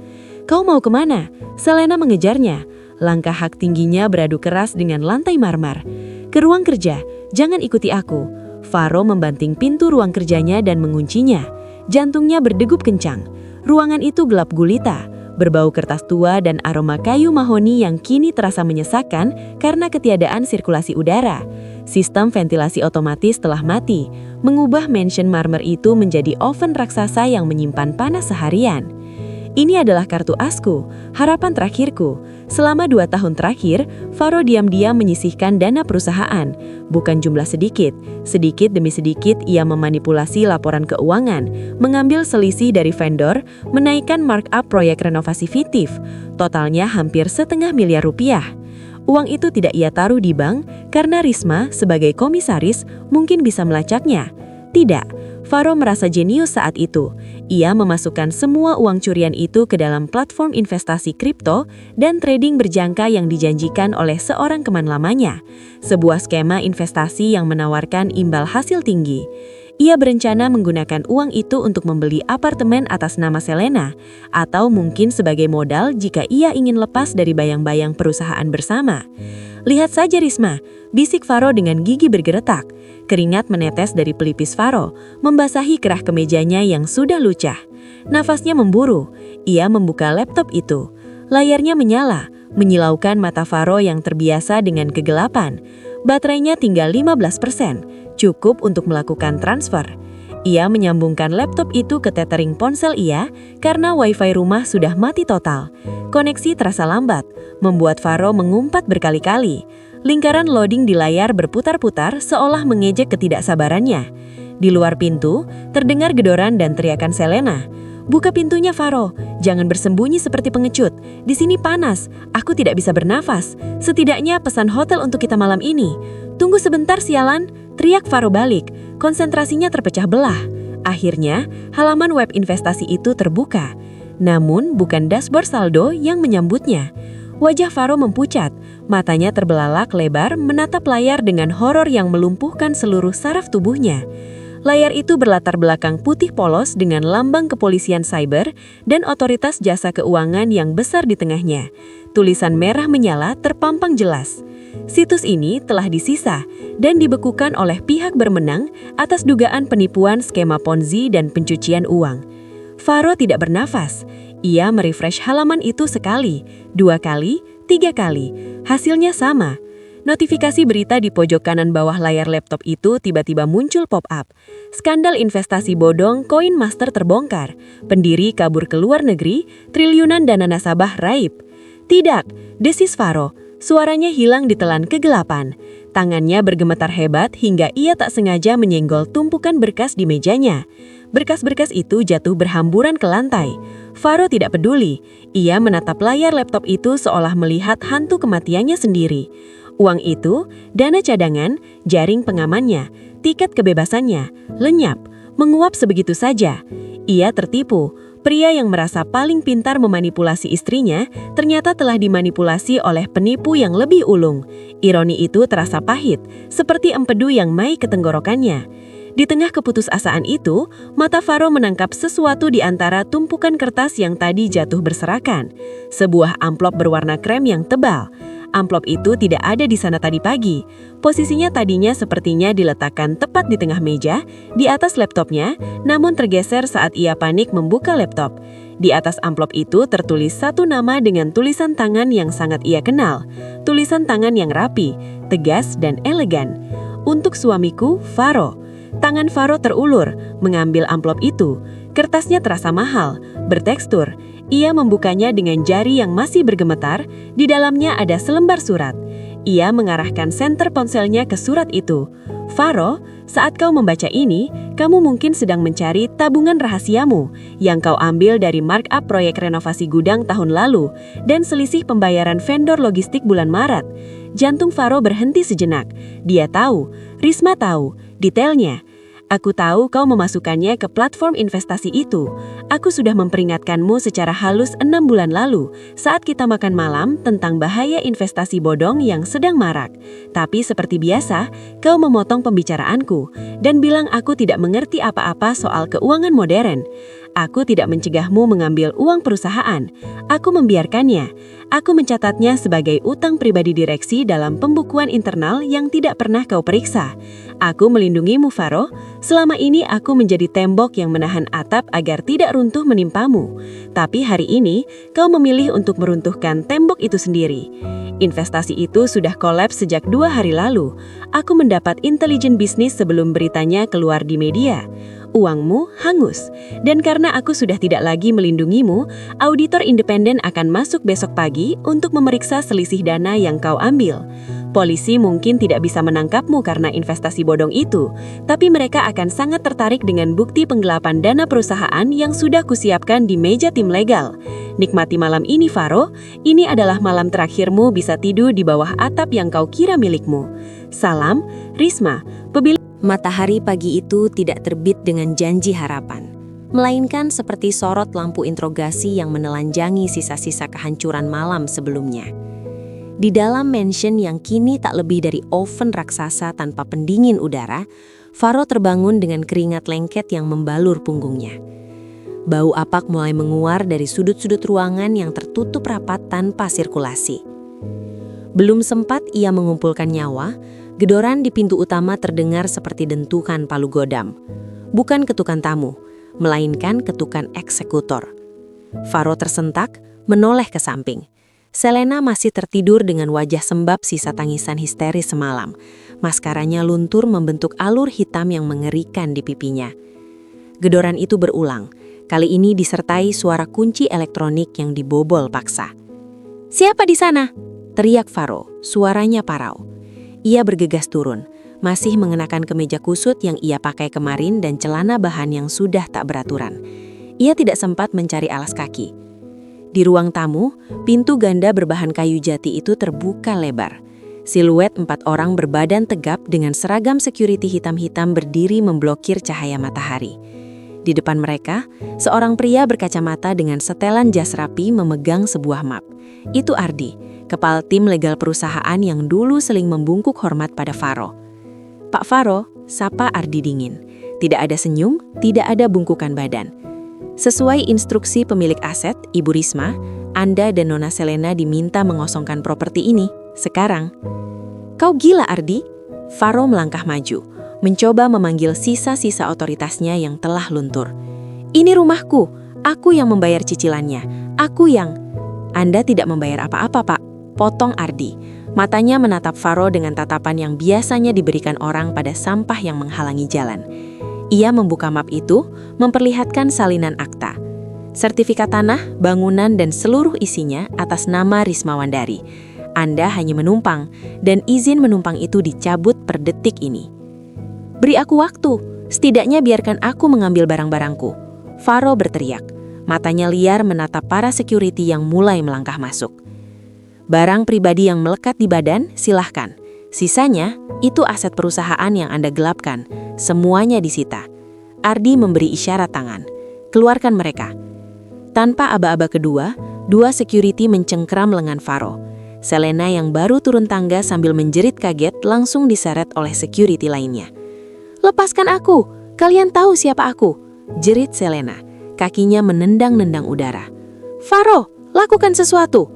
Kau mau kemana? Selena mengejarnya. Langkah hak tingginya beradu keras dengan lantai marmer. Ke ruang kerja, jangan ikuti aku. Faro membanting pintu ruang kerjanya dan menguncinya. Jantungnya berdegup kencang. Ruangan itu gelap gulita, berbau kertas tua dan aroma kayu mahoni yang kini terasa menyesakkan karena ketiadaan sirkulasi udara. Sistem ventilasi otomatis telah mati, mengubah mansion marmer itu menjadi oven raksasa yang menyimpan panas seharian. Ini adalah kartu asku, harapan terakhirku. Selama 2 tahun terakhir, Faro diam-diam menyisihkan dana perusahaan. Bukan jumlah sedikit, sedikit demi sedikit ia memanipulasi laporan keuangan, mengambil selisih dari vendor, menaikkan markup proyek renovasi fiktif. Totalnya hampir $500 miliar. Uang itu tidak ia taruh di bank karena Risma sebagai komisaris mungkin bisa melacaknya. Tidak. Faro merasa jenius saat itu. Ia memasukkan semua uang curian itu ke dalam platform investasi kripto dan trading berjangka yang dijanjikan oleh seorang teman lamanya. Sebuah skema investasi yang menawarkan imbal hasil tinggi. Ia berencana menggunakan uang itu untuk membeli apartemen atas nama Selena, atau mungkin sebagai modal jika ia ingin lepas dari bayang-bayang perusahaan bersama. Lihat saja Risma, bisik Faro dengan gigi bergeretak. Keringat menetes dari pelipis Faro, membasahi kerah kemejanya yang sudah lucah. Nafasnya memburu, ia membuka laptop itu. Layarnya menyala, menyilaukan mata Faro yang terbiasa dengan kegelapan. Baterainya tinggal 15%, cukup untuk melakukan transfer. Ia menyambungkan laptop itu ke tethering ponsel ia karena wifi rumah sudah mati total. Koneksi terasa lambat, membuat Faro mengumpat berkali-kali. Lingkaran loading di layar berputar-putar seolah mengejek ketidaksabarannya. Di luar pintu, terdengar gedoran dan teriakan Selena. Buka pintunya Faro, jangan bersembunyi seperti pengecut. Di sini panas, aku tidak bisa bernafas. Setidaknya pesan hotel untuk kita malam ini. Tunggu sebentar sialan, teriak Faro balik. Konsentrasinya terpecah belah. Akhirnya, halaman web investasi itu terbuka. Namun bukan dashboard saldo yang menyambutnya. Wajah Faro mempucat, matanya terbelalak lebar menatap layar dengan horor yang melumpuhkan seluruh saraf tubuhnya. Layar itu berlatar belakang putih polos dengan lambang kepolisian cyber dan otoritas jasa keuangan yang besar di tengahnya. Tulisan merah menyala terpampang jelas. Situs ini telah disisa dan dibekukan oleh pihak bermenang atas dugaan penipuan skema Ponzi dan pencucian uang. Faro tidak bernafas. Ia merefresh halaman itu sekali, 2 kali, 3 kali. Hasilnya sama. Notifikasi berita di pojok kanan bawah layar laptop itu tiba-tiba muncul pop-up. Skandal investasi bodong Coin Master terbongkar. Pendiri kabur ke luar negeri, triliunan dana nasabah raib. Tidak, desis Faro. Suaranya hilang ditelan kegelapan. Tangannya bergemetar hebat hingga ia tak sengaja menyenggol tumpukan berkas di mejanya. Berkas-berkas itu jatuh berhamburan ke lantai. Faro tidak peduli. Ia menatap layar laptop itu seolah melihat hantu kematiannya sendiri. Uang itu, dana cadangan, jaring pengamannya, tiket kebebasannya, lenyap, menguap sebegitu saja. Ia tertipu. Pria yang merasa paling pintar memanipulasi istrinya ternyata telah dimanipulasi oleh penipu yang lebih ulung. Ironi itu terasa pahit, seperti empedu yang mai ke tenggorokannya. Di tengah keputusasaan itu, mata Faro menangkap sesuatu di antara tumpukan kertas yang tadi jatuh berserakan. Sebuah amplop berwarna krem yang tebal. Amplop itu tidak ada di sana tadi pagi. Posisinya tadinya sepertinya diletakkan tepat di tengah meja, di atas laptopnya, namun tergeser saat ia panik membuka laptop. Di atas amplop itu tertulis satu nama dengan tulisan tangan yang sangat ia kenal. Tulisan tangan yang rapi, tegas, dan elegan. Untuk suamiku, Faro. Tangan Faro terulur, mengambil amplop itu. Kertasnya terasa mahal, bertekstur. Ia membukanya dengan jari yang masih bergemetar, di dalamnya ada selembar surat. Ia mengarahkan senter ponselnya ke surat itu. Faro, saat kau membaca ini, kamu mungkin sedang mencari tabungan rahasiamu yang kau ambil dari markup proyek renovasi gudang tahun lalu dan selisih pembayaran vendor logistik bulan Maret. Jantung Faro berhenti sejenak. Dia tahu, Risma tahu, detailnya. Aku tahu kau memasukkannya ke platform investasi itu. Aku sudah memperingatkanmu secara halus 6 bulan lalu saat kita makan malam tentang bahaya investasi bodong yang sedang marak. Tapi seperti biasa, kau memotong pembicaraanku dan bilang aku tidak mengerti apa-apa soal keuangan modern. Aku tidak mencegahmu mengambil uang perusahaan. Aku membiarkannya. Aku mencatatnya sebagai utang pribadi direksi dalam pembukuan internal yang tidak pernah kau periksa. Aku melindungimu, Faro. Selama ini aku menjadi tembok yang menahan atap agar tidak runtuh menimpamu. Tapi hari ini, kau memilih untuk meruntuhkan tembok itu sendiri. Investasi itu sudah kolaps sejak 2 hari lalu. Aku mendapat intelijen bisnis sebelum beritanya keluar di media. Uangmu hangus. Dan karena aku sudah tidak lagi melindungimu, auditor independen akan masuk besok pagi untuk memeriksa selisih dana yang kau ambil. Polisi mungkin tidak bisa menangkapmu karena investasi bodong itu, tapi mereka akan sangat tertarik dengan bukti penggelapan dana perusahaan yang sudah kusiapkan di meja tim legal. Nikmati malam ini, Faro. Ini adalah malam terakhirmu bisa tidur di bawah atap yang kau kira milikmu. Salam, Risma, Matahari pagi itu tidak terbit dengan janji harapan, melainkan seperti sorot lampu interogasi yang menelanjangi sisa-sisa kehancuran malam sebelumnya. Di dalam mansion yang kini tak lebih dari oven raksasa tanpa pendingin udara, Faro terbangun dengan keringat lengket yang membalur punggungnya. Bau apak mulai menguar dari sudut-sudut ruangan yang tertutup rapat tanpa sirkulasi. Belum sempat ia mengumpulkan nyawa, gedoran di pintu utama terdengar seperti dentukan palu godam. Bukan ketukan tamu, melainkan ketukan eksekutor. Faro tersentak, menoleh ke samping. Selena masih tertidur dengan wajah sembab sisa tangisan histeris semalam. Maskaranya luntur membentuk alur hitam yang mengerikan di pipinya. Gedoran itu berulang, kali ini disertai suara kunci elektronik yang dibobol paksa. "Siapa di sana?" teriak Faro, suaranya parau. Ia bergegas turun, masih mengenakan kemeja kusut yang ia pakai kemarin dan celana bahan yang sudah tak beraturan. Ia tidak sempat mencari alas kaki. Di ruang tamu, pintu ganda berbahan kayu jati itu terbuka lebar. Siluet 4 orang berbadan tegap dengan seragam security hitam-hitam berdiri memblokir cahaya matahari. Di depan mereka, seorang pria berkacamata dengan setelan jas rapi memegang sebuah map. Itu Ardi, kepala tim legal perusahaan yang dulu seling membungkuk hormat pada Faro. "Pak Faro," sapa Ardi dingin. Tidak ada senyum, tidak ada bungkukan badan. "Sesuai instruksi pemilik aset, Ibu Risma, Anda dan Nona Selena diminta mengosongkan properti ini, sekarang." "Kau gila, Ardi?" Faro melangkah maju, mencoba memanggil sisa-sisa otoritasnya yang telah luntur. "Ini rumahku, aku yang membayar cicilannya, aku yang..." "Anda tidak membayar apa-apa, Pak," potong Ardi. Matanya menatap Faro dengan tatapan yang biasanya diberikan orang pada sampah yang menghalangi jalan. Ia membuka map itu, memperlihatkan salinan akta. Sertifikat tanah, bangunan, dan seluruh isinya atas nama Risma Wandari. Anda hanya menumpang, dan izin menumpang itu dicabut per detik ini. Beri aku waktu, setidaknya biarkan aku mengambil barang-barangku. Faro berteriak, matanya liar menatap para security yang mulai melangkah masuk. Barang pribadi yang melekat di badan, silahkan. Sisanya, itu aset perusahaan yang Anda gelapkan. Semuanya disita. Ardi memberi isyarat tangan. Keluarkan mereka. Tanpa aba-aba kedua, dua security mencengkram lengan Faro. Selena yang baru turun tangga sambil menjerit kaget langsung diseret oleh security lainnya. "Lepaskan aku! Kalian tahu siapa aku!" jerit Selena. Kakinya menendang-nendang udara. "Faro, lakukan sesuatu!"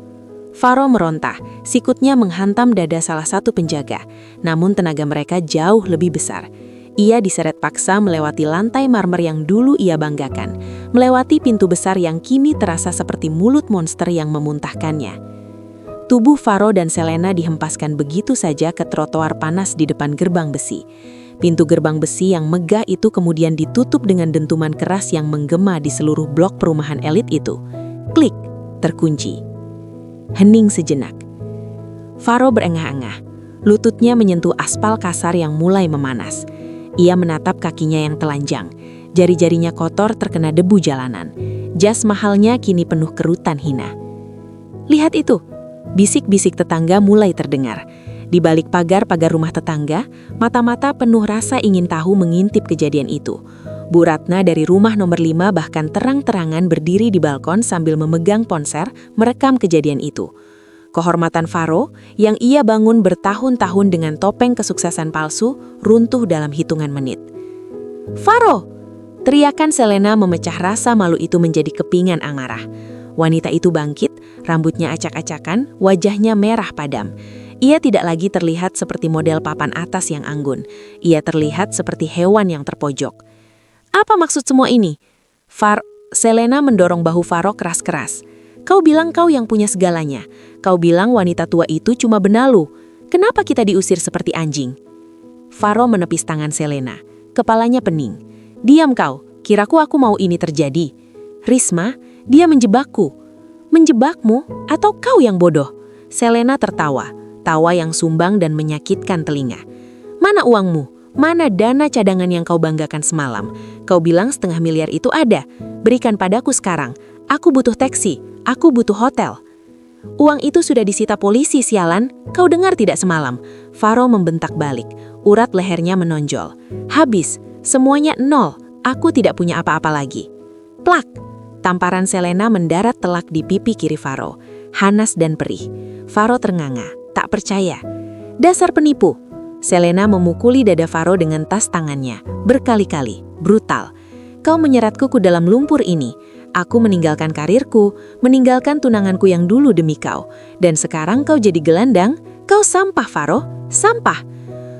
Faro merontah, sikutnya menghantam dada salah satu penjaga. Namun tenaga mereka jauh lebih besar. Ia diseret paksa melewati lantai marmer yang dulu ia banggakan, melewati pintu besar yang kini terasa seperti mulut monster yang memuntahkannya. Tubuh Faro dan Selena dihempaskan begitu saja ke trotoar panas di depan gerbang besi. Pintu gerbang besi yang megah itu kemudian ditutup dengan dentuman keras yang menggema di seluruh blok perumahan elit itu. Klik, terkunci. Hening sejenak. Faro berengah-engah. Lututnya menyentuh aspal kasar yang mulai memanas. Ia menatap kakinya yang telanjang. Jari-jarinya kotor terkena debu jalanan. Jas mahalnya kini penuh kerutan hina. "Lihat itu!" Bisik-bisik tetangga mulai terdengar. Di balik pagar-pagar rumah tetangga, mata-mata penuh rasa ingin tahu mengintip kejadian itu. Bu Ratna dari rumah nomor 5 bahkan terang-terangan berdiri di balkon sambil memegang ponsel merekam kejadian itu. Kehormatan Faro yang ia bangun bertahun-tahun dengan topeng kesuksesan palsu runtuh dalam hitungan menit. "Faro!" Teriakan Selena memecah rasa malu itu menjadi kepingan amarah. Wanita itu bangkit, rambutnya acak-acakan, wajahnya merah padam. Ia tidak lagi terlihat seperti model papan atas yang anggun. Ia terlihat seperti hewan yang terpojok. "Apa maksud semua ini?" Selena mendorong bahu Faro keras-keras. "Kau bilang kau yang punya segalanya. Kau bilang wanita tua itu cuma benalu. Kenapa kita diusir seperti anjing?" Faro menepis tangan Selena. Kepalanya pening. "Diam kau, kiraku aku mau ini terjadi. Risma, dia menjebakku." "Menjebakmu? Atau kau yang bodoh?" Selena tertawa, tawa yang sumbang dan menyakitkan telinga. "Mana uangmu? Mana dana cadangan yang kau banggakan semalam? Kau bilang 1,5 miliar itu ada. Berikan padaku sekarang. Aku butuh taksi. Aku butuh hotel." "Uang itu sudah disita polisi, sialan. Kau dengar tidak semalam?" Faro membentak balik. Urat lehernya menonjol. "Habis. Semuanya nol. Aku tidak punya apa-apa lagi." Plak! Tamparan Selena mendarat telak di pipi kiri Faro. Hanas dan perih. Faro ternganga. Tak percaya. "Dasar penipu!" Selena memukuli dada Faro dengan tas tangannya, berkali-kali, brutal. "Kau menyeratku ke dalam lumpur ini. Aku meninggalkan karirku, meninggalkan tunanganku yang dulu demi kau. Dan sekarang kau jadi gelandang? Kau sampah, Faro, sampah."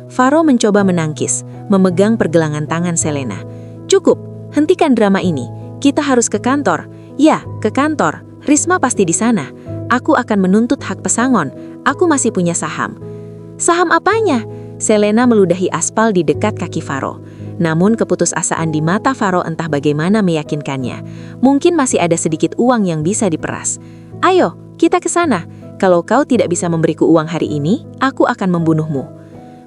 Faro mencoba menangkis, memegang pergelangan tangan Selena. "Cukup, hentikan drama ini. Kita harus ke kantor." "Ya, ke kantor. Risma pasti di sana. Aku akan menuntut hak pesangon. Aku masih punya saham." "Saham apanya?" Selena meludahi aspal di dekat kaki Faro. Namun keputusasaan di mata Faro entah bagaimana meyakinkannya. Mungkin masih ada sedikit uang yang bisa diperas. "Ayo, kita ke sana. Kalau kau tidak bisa memberiku uang hari ini, aku akan membunuhmu."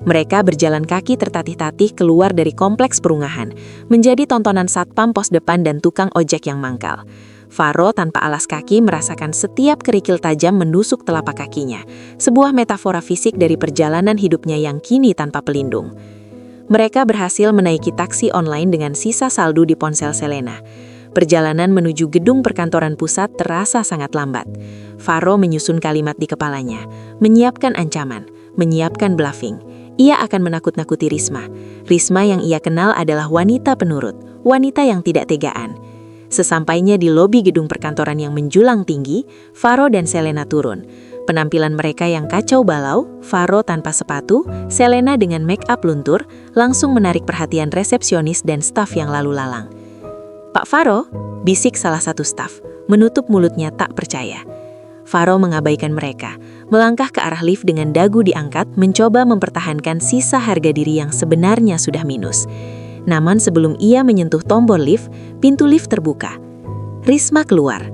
Mereka berjalan kaki tertatih-tatih keluar dari kompleks perumahan, menjadi tontonan satpam pos depan dan tukang ojek yang mangkal. Faro tanpa alas kaki merasakan setiap kerikil tajam menusuk telapak kakinya, sebuah metafora fisik dari perjalanan hidupnya yang kini tanpa pelindung. Mereka berhasil menaiki taksi online dengan sisa saldo di ponsel Selena. Perjalanan menuju gedung perkantoran pusat terasa sangat lambat. Faro menyusun kalimat di kepalanya, menyiapkan ancaman, menyiapkan bluffing. Ia akan menakut-nakuti Risma. Risma yang ia kenal adalah wanita penurut, wanita yang tidak tegaan. Sesampainya di lobi gedung perkantoran yang menjulang tinggi, Faro dan Selena turun. Penampilan mereka yang kacau balau, Faro tanpa sepatu, Selena dengan make up luntur, langsung menarik perhatian resepsionis dan staf yang lalu lalang. "Pak Faro," bisik salah satu staf, menutup mulutnya tak percaya. Faro mengabaikan mereka, melangkah ke arah lift dengan dagu diangkat, mencoba mempertahankan sisa harga diri yang sebenarnya sudah minus. Namun sebelum ia menyentuh tombol lift, pintu lift terbuka. Risma keluar.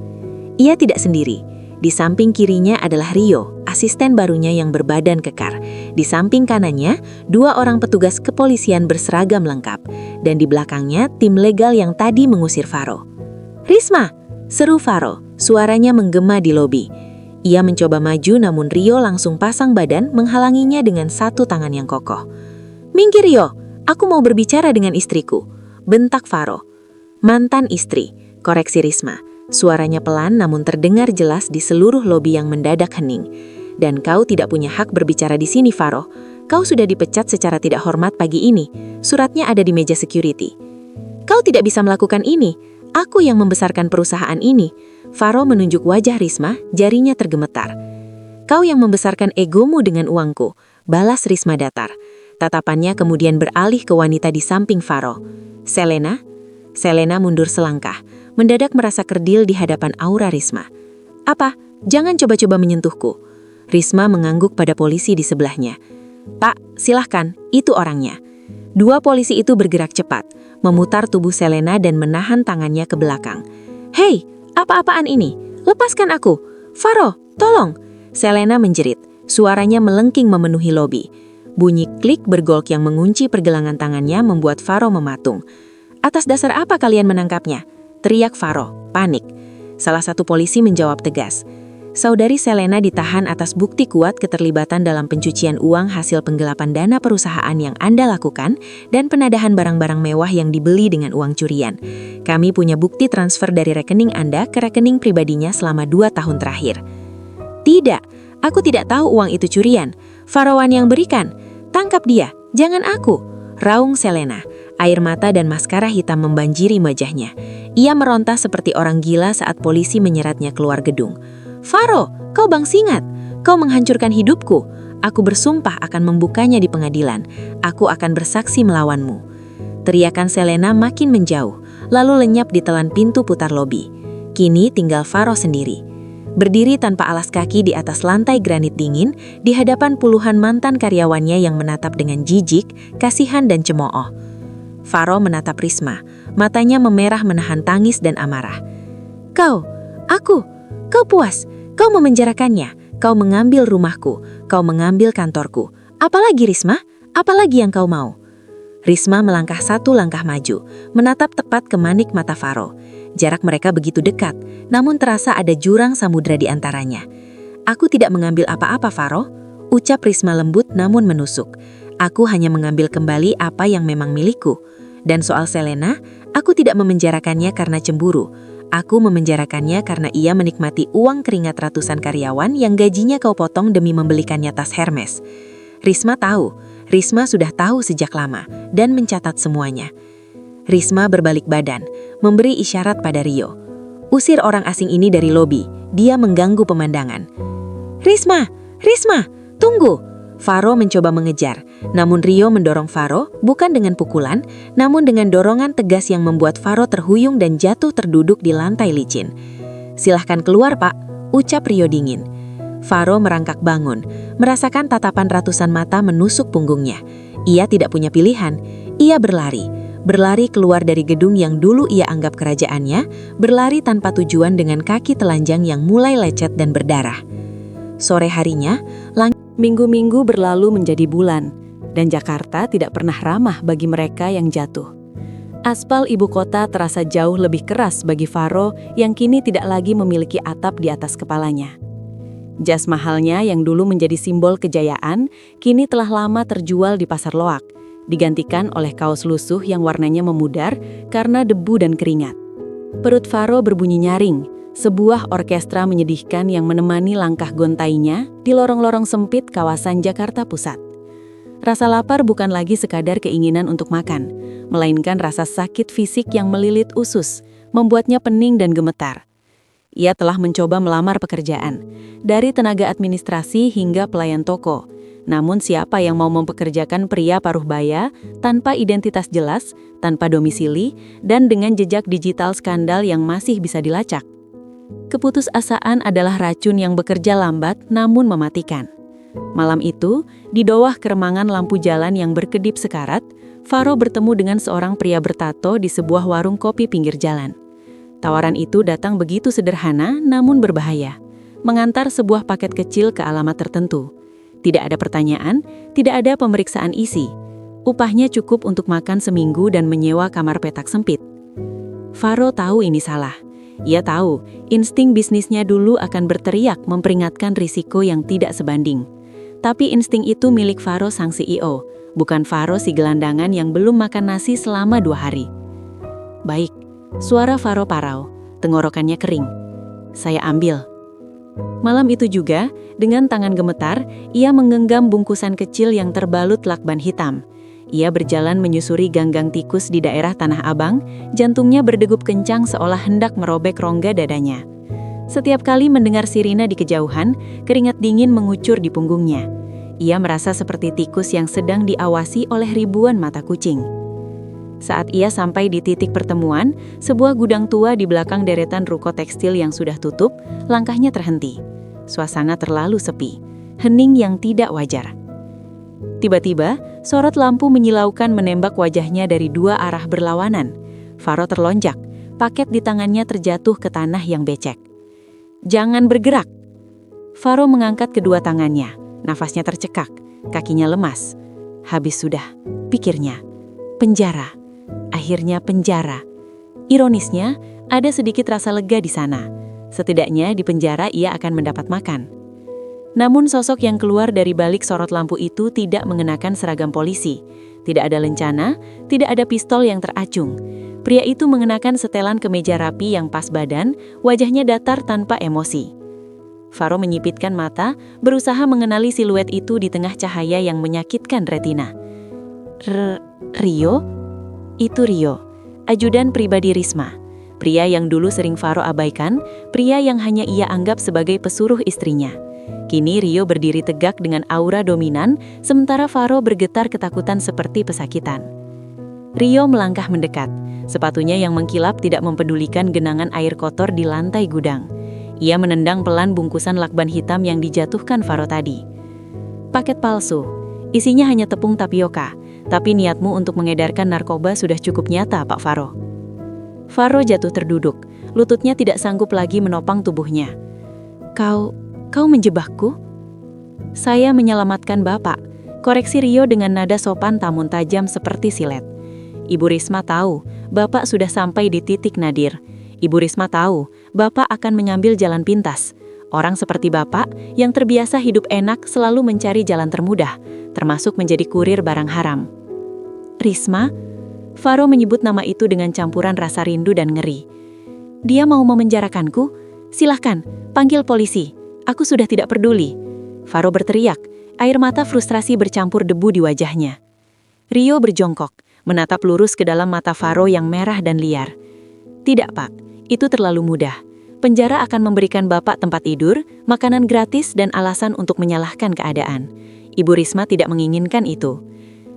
Ia tidak sendiri. Di samping kirinya adalah Rio, asisten barunya yang berbadan kekar. Di samping kanannya, 2 orang petugas kepolisian berseragam lengkap. Dan di belakangnya, tim legal yang tadi mengusir Faro. "Risma!" seru Faro, suaranya menggema di lobi. Ia mencoba maju namun Rio langsung pasang badan menghalanginya dengan satu tangan yang kokoh. "Minggir Rio, aku mau berbicara dengan istriku," bentak Faro. "Mantan istri," koreksi Risma. Suaranya pelan namun terdengar jelas di seluruh lobi yang mendadak hening. "Dan kau tidak punya hak berbicara di sini, Faro. Kau sudah dipecat secara tidak hormat pagi ini. Suratnya ada di meja security." "Kau tidak bisa melakukan ini. Aku yang membesarkan perusahaan ini." Faro menunjuk wajah Risma, jarinya tergemetar. "Kau yang membesarkan egomu dengan uangku," balas Risma datar. Tatapannya kemudian beralih ke wanita di samping Faro. "Selena?" Selena mundur selangkah, mendadak merasa kerdil di hadapan aura Risma. "Apa? Jangan coba-coba menyentuhku." Risma mengangguk pada polisi di sebelahnya. "Pak, silahkan, itu orangnya." 2 polisi itu bergerak cepat, memutar tubuh Selena dan menahan tangannya ke belakang. "Hei, apa-apaan ini? Lepaskan aku! Faro, tolong!" Selena menjerit, suaranya melengking memenuhi lobi. Bunyi klik bergolk yang mengunci pergelangan tangannya membuat Faro mematung. "Atas dasar apa kalian menangkapnya?" teriak Faro, panik. Salah satu polisi menjawab tegas. "Saudari Selena ditahan atas bukti kuat keterlibatan dalam pencucian uang hasil penggelapan dana perusahaan yang Anda lakukan dan penadahan barang-barang mewah yang dibeli dengan uang curian. Kami punya bukti transfer dari rekening Anda ke rekening pribadinya selama 2 tahun terakhir." "Tidak, aku tidak tahu uang itu curian. Farawan yang berikan. Tangkap dia, jangan aku!" raung Selena. Air mata dan maskara hitam membanjiri wajahnya. Ia meronta seperti orang gila saat polisi menyeratnya keluar gedung. "Faro, kau bangsingat. Kau menghancurkan hidupku. Aku bersumpah akan membukanya di pengadilan. Aku akan bersaksi melawanmu." Teriakan Selena makin menjauh, lalu lenyap di telan pintu putar lobi. Kini tinggal Faro sendiri. Berdiri tanpa alas kaki di atas lantai granit dingin, di hadapan puluhan mantan karyawannya yang menatap dengan jijik, kasihan dan cemooh. Faro menatap Risma, matanya memerah menahan tangis dan amarah. Kau puas, kau memenjarakannya, kau mengambil rumahku, kau mengambil kantorku. Apalagi Risma? Apalagi yang kau mau?" Risma melangkah 1 langkah maju, menatap tepat ke manik mata Faro. Jarak mereka begitu dekat, namun terasa ada jurang samudra di antaranya. "Aku tidak mengambil apa-apa, Faro," ucap Risma lembut namun menusuk. "Aku hanya mengambil kembali apa yang memang milikku. Dan soal Selena, aku tidak memenjarakannya karena cemburu. Aku memenjarakannya karena ia menikmati uang keringat ratusan karyawan yang gajinya kau potong demi membelikannya tas Hermes." Risma tahu, Risma sudah tahu sejak lama dan mencatat semuanya. Risma berbalik badan, memberi isyarat pada Rio. "Usir orang asing ini dari lobi, dia mengganggu pemandangan." Risma, tunggu!" Faro mencoba mengejar, namun Rio mendorong Faro bukan dengan pukulan, namun dengan dorongan tegas yang membuat Faro terhuyung dan jatuh terduduk di lantai licin. "Silahkan keluar, Pak," ucap Rio dingin. Faro merangkak bangun, merasakan tatapan ratusan mata menusuk punggungnya. Ia tidak punya pilihan, ia berlari keluar dari gedung yang dulu ia anggap kerajaannya, berlari tanpa tujuan dengan kaki telanjang yang mulai lecet dan berdarah. Sore harinya, minggu-minggu berlalu menjadi bulan, dan Jakarta tidak pernah ramah bagi mereka yang jatuh. Aspal ibu kota terasa jauh lebih keras bagi Faro yang kini tidak lagi memiliki atap di atas kepalanya. Jas mahalnya yang dulu menjadi simbol kejayaan, kini telah lama terjual di pasar loak, digantikan oleh kaos lusuh yang warnanya memudar karena debu dan keringat. Perut Faro berbunyi nyaring, sebuah orkestra menyedihkan yang menemani langkah gontainya di lorong-lorong sempit kawasan Jakarta Pusat. Rasa lapar bukan lagi sekadar keinginan untuk makan, melainkan rasa sakit fisik yang melilit usus, membuatnya pening dan gemetar. Ia telah mencoba melamar pekerjaan, dari tenaga administrasi hingga pelayan toko. Namun siapa yang mau mempekerjakan pria paruh baya, tanpa identitas jelas, tanpa domisili, dan dengan jejak digital skandal yang masih bisa dilacak? Keputusasaan adalah racun yang bekerja lambat namun mematikan. Malam itu, di bawah keremangan lampu jalan yang berkedip sekarat, Faro bertemu dengan seorang pria bertato di sebuah warung kopi pinggir jalan. Tawaran itu datang begitu sederhana namun berbahaya. mengantar sebuah paket kecil ke alamat tertentu. Tidak ada pertanyaan, tidak ada pemeriksaan isi. Upahnya cukup untuk makan seminggu dan menyewa kamar petak sempit. Faro tahu ini salah. Ia tahu, insting bisnisnya dulu akan berteriak memperingatkan risiko yang tidak sebanding. Tapi insting itu milik Faro sang CEO, bukan Faro si gelandangan yang belum makan nasi selama 2 hari. Baik, suara Faro parau, tenggorokannya kering. Saya ambil. Malam itu juga, dengan tangan gemetar, ia menggenggam bungkusan kecil yang terbalut lakban hitam. Ia berjalan menyusuri ganggang tikus di daerah Tanah Abang, jantungnya berdegup kencang seolah hendak merobek rongga dadanya. Setiap kali mendengar sirine di kejauhan, keringat dingin mengucur di punggungnya. Ia merasa seperti tikus yang sedang diawasi oleh ribuan mata kucing. Saat ia sampai di titik pertemuan, sebuah gudang tua di belakang deretan ruko tekstil yang sudah tutup, langkahnya terhenti. Suasana terlalu sepi, hening yang tidak wajar. Tiba-tiba, sorot lampu menyilaukan menembak wajahnya dari 2 arah berlawanan. Faro terlonjak, paket di tangannya terjatuh ke tanah yang becek. "Jangan bergerak!" Faro mengangkat kedua tangannya, nafasnya tercekak, kakinya lemas. Habis sudah, pikirnya. Penjara. Akhirnya penjara. Ironisnya, ada sedikit rasa lega di sana. Setidaknya di penjara ia akan mendapat makan. Namun sosok yang keluar dari balik sorot lampu itu tidak mengenakan seragam polisi. Tidak ada lencana, tidak ada pistol yang teracung. Pria itu mengenakan setelan kemeja rapi yang pas badan, wajahnya datar tanpa emosi. Faro menyipitkan mata, berusaha mengenali siluet itu di tengah cahaya yang menyakitkan retina. Rio? Itu Rio, ajudan pribadi Risma. Pria yang dulu sering Faro abaikan, pria yang hanya ia anggap sebagai pesuruh istrinya. Kini Rio berdiri tegak dengan aura dominan, sementara Faro bergetar ketakutan seperti pesakitan. Rio melangkah mendekat, sepatunya yang mengkilap tidak mempedulikan genangan air kotor di lantai gudang. Ia menendang pelan bungkusan lakban hitam yang dijatuhkan Faro tadi. Paket palsu, isinya hanya tepung tapioka, tapi niatmu untuk mengedarkan narkoba sudah cukup nyata, Pak Faro. Faro jatuh terduduk, lututnya tidak sanggup lagi menopang tubuhnya. Kau menjebakku? Saya menyelamatkan Bapak, koreksi Rio dengan nada sopan tamun tajam seperti silet. Ibu Risma tahu, Bapak sudah sampai di titik nadir. Ibu Risma tahu, Bapak akan mengambil jalan pintas. Orang seperti Bapak, yang terbiasa hidup enak selalu mencari jalan termudah, termasuk menjadi kurir barang haram. Risma? Faro menyebut nama itu dengan campuran rasa rindu dan ngeri. Dia mau memenjarakanku? Silahkan, panggil polisi. Aku sudah tidak peduli. Faro berteriak, air mata frustrasi bercampur debu di wajahnya. Rio berjongkok, menatap lurus ke dalam mata Faro yang merah dan liar. Tidak, Pak, itu terlalu mudah. Penjara akan memberikan Bapak tempat tidur, makanan gratis dan alasan untuk menyalahkan keadaan. Ibu Risma tidak menginginkan itu.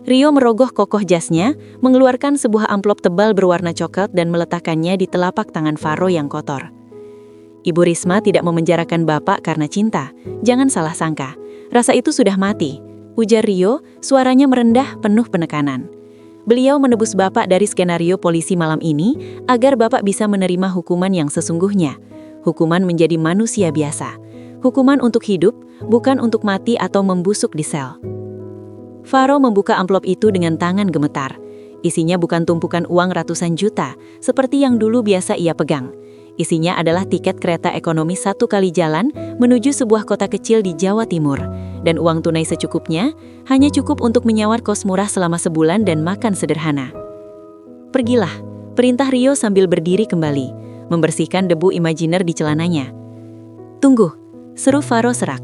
Rio merogoh kokoh jasnya, mengeluarkan sebuah amplop tebal berwarna coklat dan meletakkannya di telapak tangan Faro yang kotor. Ibu Risma tidak memenjarakan Bapak karena cinta. Jangan salah sangka. Rasa itu sudah mati. Ujar Rio, suaranya merendah penuh penekanan. Beliau menebus Bapak dari skenario polisi malam ini agar Bapak bisa menerima hukuman yang sesungguhnya. Hukuman menjadi manusia biasa. Hukuman untuk hidup, bukan untuk mati atau membusuk di sel. Faro membuka amplop itu dengan tangan gemetar. Isinya bukan tumpukan uang ratusan juta, seperti yang dulu biasa ia pegang. Isinya adalah tiket kereta ekonomi 1 kali jalan menuju sebuah kota kecil di Jawa Timur. Dan uang tunai secukupnya, hanya cukup untuk menyawar kos murah selama sebulan dan makan sederhana. Pergilah, perintah Rio sambil berdiri kembali, membersihkan debu imajiner di celananya. Tunggu, seru Faro serak.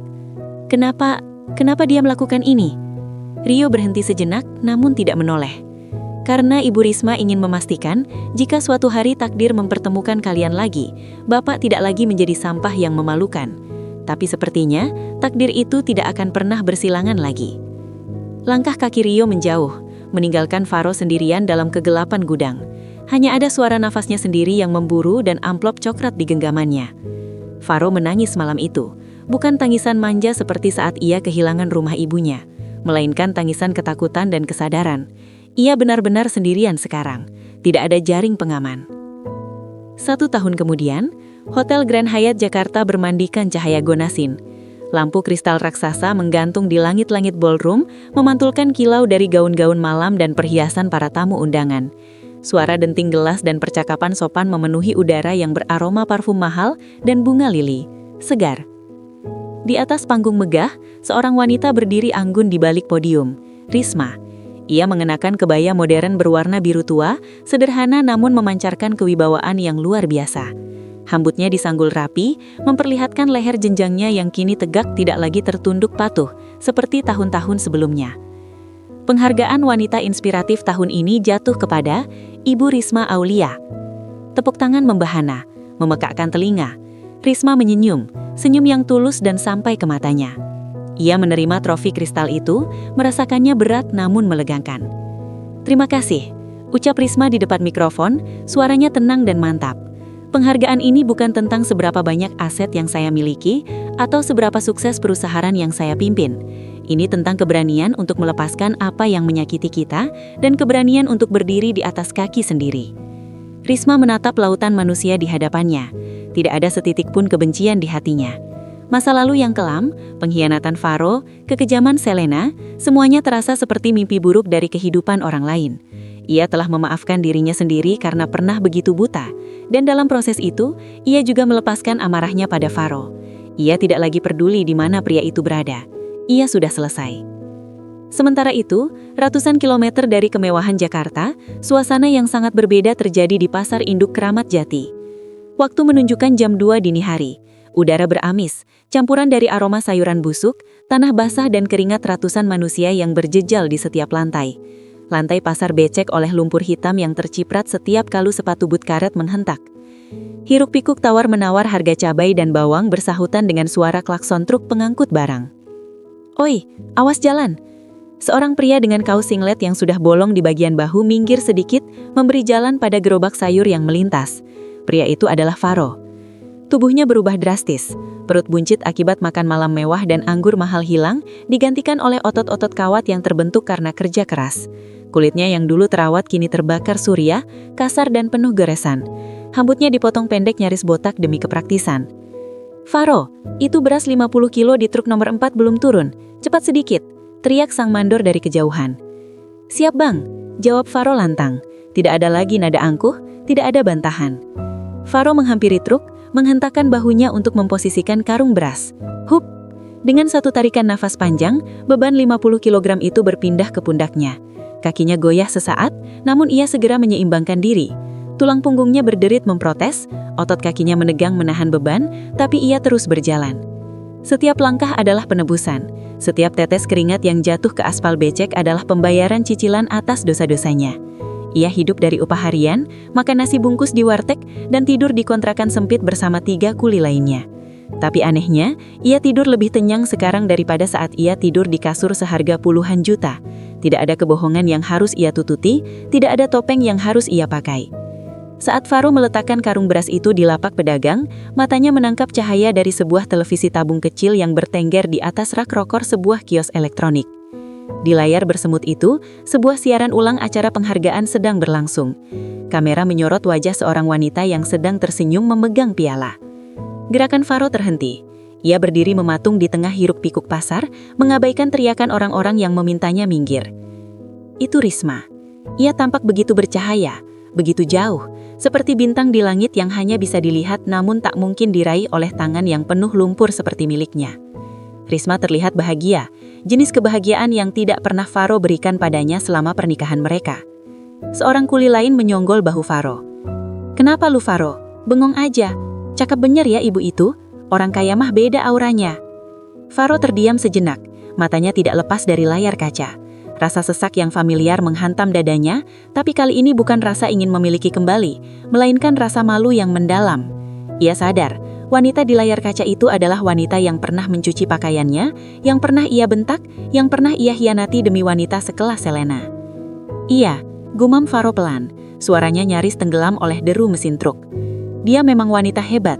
Kenapa dia melakukan ini? Rio berhenti sejenak namun tidak menoleh. Karena Ibu Risma ingin memastikan, jika suatu hari takdir mempertemukan kalian lagi, Bapak tidak lagi menjadi sampah yang memalukan. Tapi sepertinya, takdir itu tidak akan pernah bersilangan lagi. Langkah kaki Rio menjauh, meninggalkan Faro sendirian dalam kegelapan gudang. Hanya ada suara nafasnya sendiri yang memburu dan amplop coklat di genggamannya. Faro menangis malam itu, bukan tangisan manja seperti saat ia kehilangan rumah ibunya, melainkan tangisan ketakutan dan kesadaran. Ia benar-benar sendirian sekarang, tidak ada jaring pengaman. 1 tahun kemudian, Hotel Grand Hyatt Jakarta bermandikan cahaya gonasin. Lampu kristal raksasa menggantung di langit-langit ballroom, memantulkan kilau dari gaun-gaun malam dan perhiasan para tamu undangan. Suara denting gelas dan percakapan sopan memenuhi udara yang beraroma parfum mahal dan bunga lili. Segar. Di atas panggung megah, seorang wanita berdiri anggun di balik podium. Risma. Ia mengenakan kebaya modern berwarna biru tua, sederhana namun memancarkan kewibawaan yang luar biasa. Hambutnya disanggul rapi, memperlihatkan leher jenjangnya yang kini tegak tidak lagi tertunduk patuh, seperti tahun-tahun sebelumnya. Penghargaan wanita inspiratif tahun ini jatuh kepada Ibu Risma Aulia. Tepuk tangan membahana, memekakkan telinga. Risma menyenyum, senyum yang tulus dan sampai ke matanya. Ia menerima trofi kristal itu, merasakannya berat namun melegakan. "Terima kasih," ucap Risma di depan mikrofon, suaranya tenang dan mantap. "Penghargaan ini bukan tentang seberapa banyak aset yang saya miliki atau seberapa sukses perusahaan yang saya pimpin. Ini tentang keberanian untuk melepaskan apa yang menyakiti kita dan keberanian untuk berdiri di atas kaki sendiri." Risma menatap lautan manusia di hadapannya. Tidak ada setitik pun kebencian di hatinya. Masa lalu yang kelam, pengkhianatan Faro, kekejaman Selena, semuanya terasa seperti mimpi buruk dari kehidupan orang lain. Ia telah memaafkan dirinya sendiri karena pernah begitu buta, dan dalam proses itu, ia juga melepaskan amarahnya pada Faro. Ia tidak lagi peduli di mana pria itu berada. Ia sudah selesai. Sementara itu, ratusan kilometer dari kemewahan Jakarta, suasana yang sangat berbeda terjadi di Pasar Induk Kramat Jati. Waktu menunjukkan jam 2 dini hari. Udara beramis, campuran dari aroma sayuran busuk, tanah basah dan keringat ratusan manusia yang berjejal di setiap lantai. Lantai pasar becek oleh lumpur hitam yang terciprat setiap kalu sepatu boot karet menghentak. Hiruk-pikuk tawar-menawar harga cabai dan bawang bersahutan dengan suara klakson truk pengangkut barang. "Oi, awas jalan!" Seorang pria dengan kaos singlet yang sudah bolong di bagian bahu minggir sedikit, memberi jalan pada gerobak sayur yang melintas. Pria itu adalah Faro. Tubuhnya berubah drastis. Perut buncit akibat makan malam mewah dan anggur mahal hilang, digantikan oleh otot-otot kawat yang terbentuk karena kerja keras. Kulitnya yang dulu terawat kini terbakar surya, kasar dan penuh goresan. Rambutnya dipotong pendek nyaris botak demi kepraktisan. "Faro, itu beras 50 kilo di truk nomor 4 belum turun. Cepat sedikit," teriak sang mandor dari kejauhan. "Siap bang," jawab Faro lantang. Tidak ada lagi nada angkuh, tidak ada bantahan. Faro menghampiri truk, menghentakkan bahunya untuk memposisikan karung beras. Hup! Dengan satu tarikan nafas panjang, beban 50 kg itu berpindah ke pundaknya. Kakinya goyah sesaat, namun ia segera menyeimbangkan diri. Tulang punggungnya berderit memprotes, otot kakinya menegang menahan beban, tapi ia terus berjalan. Setiap langkah adalah penebusan. Setiap tetes keringat yang jatuh ke aspal becek adalah pembayaran cicilan atas dosa-dosanya. Ia hidup dari upah harian, makan nasi bungkus di warteg, dan tidur di kontrakan sempit bersama 3 kuli lainnya. Tapi anehnya, ia tidur lebih kenyang sekarang daripada saat ia tidur di kasur seharga puluhan juta. Tidak ada kebohongan yang harus ia tututi, tidak ada topeng yang harus ia pakai. Saat Faro meletakkan karung beras itu di lapak pedagang, matanya menangkap cahaya dari sebuah televisi tabung kecil yang bertengger di atas rak rokor sebuah kios elektronik. Di layar bersemut itu, sebuah siaran ulang acara penghargaan sedang berlangsung. Kamera menyorot wajah seorang wanita yang sedang tersenyum memegang piala. Gerakan Faro terhenti. Ia berdiri mematung di tengah hiruk-pikuk pasar, mengabaikan teriakan orang-orang yang memintanya minggir. Itu Risma. Ia tampak begitu bercahaya, begitu jauh, seperti bintang di langit yang hanya bisa dilihat namun tak mungkin diraih oleh tangan yang penuh lumpur seperti miliknya. Risma terlihat bahagia, jenis kebahagiaan yang tidak pernah Faro berikan padanya selama pernikahan mereka. Seorang kuli lain menyonggol bahu Faro. "Kenapa lu Faro? Bengong aja. Cakep bener ya ibu itu. Orang kaya mah beda auranya." Faro terdiam sejenak, matanya tidak lepas dari layar kaca. Rasa sesak yang familiar menghantam dadanya, tapi kali ini bukan rasa ingin memiliki kembali, melainkan rasa malu yang mendalam. Ia sadar, wanita di layar kaca itu adalah wanita yang pernah mencuci pakaiannya, yang pernah ia bentak, yang pernah ia hianati demi wanita sekelas Selena. "Iya," gumam Faro pelan, suaranya nyaris tenggelam oleh deru mesin truk. "Dia memang wanita hebat,